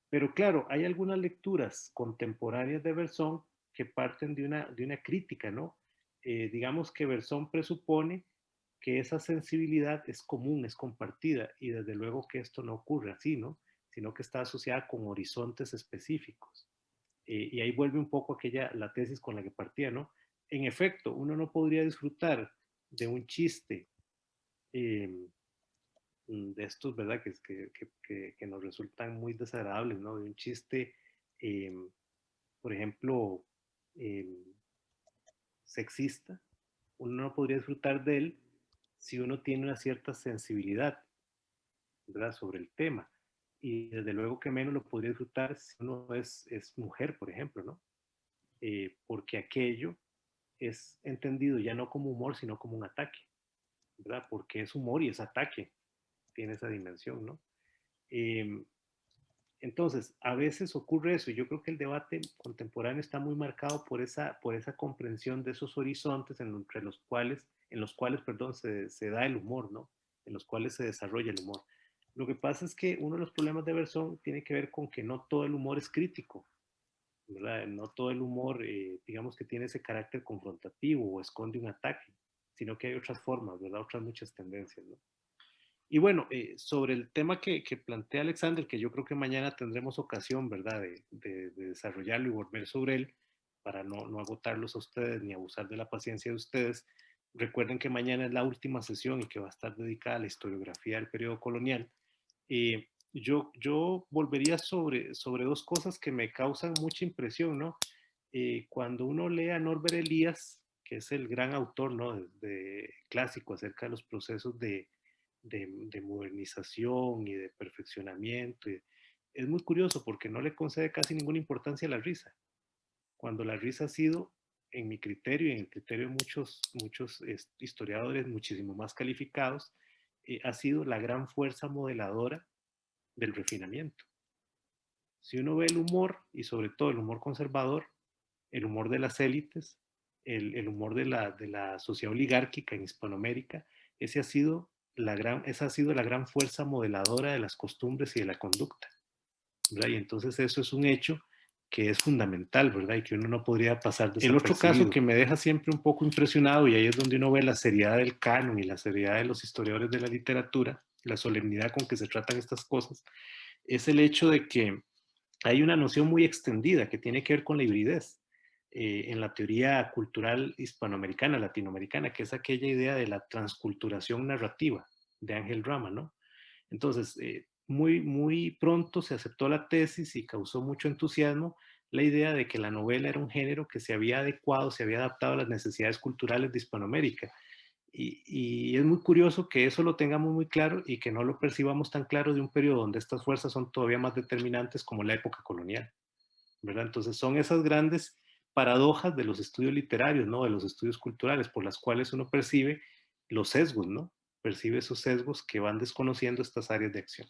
Pero claro, hay algunas lecturas contemporáneas de Bersón que parten de una crítica, ¿no? Digamos que Bersón presupone que esa sensibilidad es común, es compartida, y desde luego que esto no ocurre así, ¿no? Sino que está asociada con horizontes específicos. Y ahí vuelve un poco la tesis con la que partía, ¿no? En efecto, uno no podría disfrutar de un chiste de estos, ¿verdad? Que nos resultan muy desagradables, ¿no? De un chiste, por ejemplo, eh, sexista. Uno no podría disfrutar de él si uno tiene una cierta sensibilidad, ¿verdad? Sobre el tema. Y desde luego que menos lo podría disfrutar si uno es mujer, por ejemplo, ¿no? Porque aquello es entendido ya no como humor, sino como un ataque, ¿verdad? Porque es humor y es ataque, tiene esa dimensión, ¿no? Eh, entonces, a veces ocurre eso, y yo creo que el debate contemporáneo está muy marcado por esa comprensión de esos horizontes en los cuales perdón, se da el humor, ¿no? En los cuales se desarrolla el humor. Lo que pasa es que uno de los problemas de Bersón tiene que ver con que no todo el humor es crítico, ¿verdad? No todo el humor, digamos que tiene ese carácter confrontativo o esconde un ataque, sino que hay otras formas, ¿verdad? Otras muchas tendencias, ¿no? Y bueno, sobre el tema que plantea Alexander, que yo creo que mañana tendremos ocasión, ¿verdad?, de desarrollarlo y volver sobre él para no agotarlos a ustedes ni abusar de la paciencia de ustedes. Recuerden que mañana es la última sesión y que va a estar dedicada a la historiografía del periodo colonial. Yo volvería sobre dos cosas que me causan mucha impresión, ¿no? Cuando uno lee a Norbert Elias, que es el gran autor, ¿no?, clásico acerca de los procesos de modernización y de perfeccionamiento. Es muy curioso porque no le concede casi ninguna importancia a la risa, cuando la risa ha sido, en mi criterio y en el criterio de muchos historiadores muchísimo más calificados, ha sido la gran fuerza modeladora del refinamiento. Si uno ve el humor, y sobre todo el humor conservador, el humor de las élites, el humor de la sociedad oligárquica en Hispanoamérica, esa ha sido la gran fuerza modeladora de las costumbres y de la conducta, ¿verdad? Y entonces eso es un hecho que es fundamental, ¿verdad? Y que uno no podría pasar desapercibido. El otro caso que me deja siempre un poco impresionado, y ahí es donde uno ve la seriedad del canon y la seriedad de los historiadores de la literatura, la solemnidad con que se tratan estas cosas, es el hecho de que hay una noción muy extendida que tiene que ver con la hibridez en la teoría cultural hispanoamericana, latinoamericana, que es aquella idea de la transculturación narrativa de Ángel Rama, ¿no? Entonces, muy pronto se aceptó la tesis y causó mucho entusiasmo la idea de que la novela era un género que se había adecuado, se había adaptado a las necesidades culturales de Hispanoamérica. Y es muy curioso que eso lo tengamos muy claro y que no lo percibamos tan claro de un periodo donde estas fuerzas son todavía más determinantes como la época colonial, ¿verdad? Entonces son esas grandes paradojas de los estudios literarios, ¿no? De los estudios culturales por las cuales uno percibe los sesgos, ¿no? Percibe esos sesgos que van desconociendo estas áreas de acción.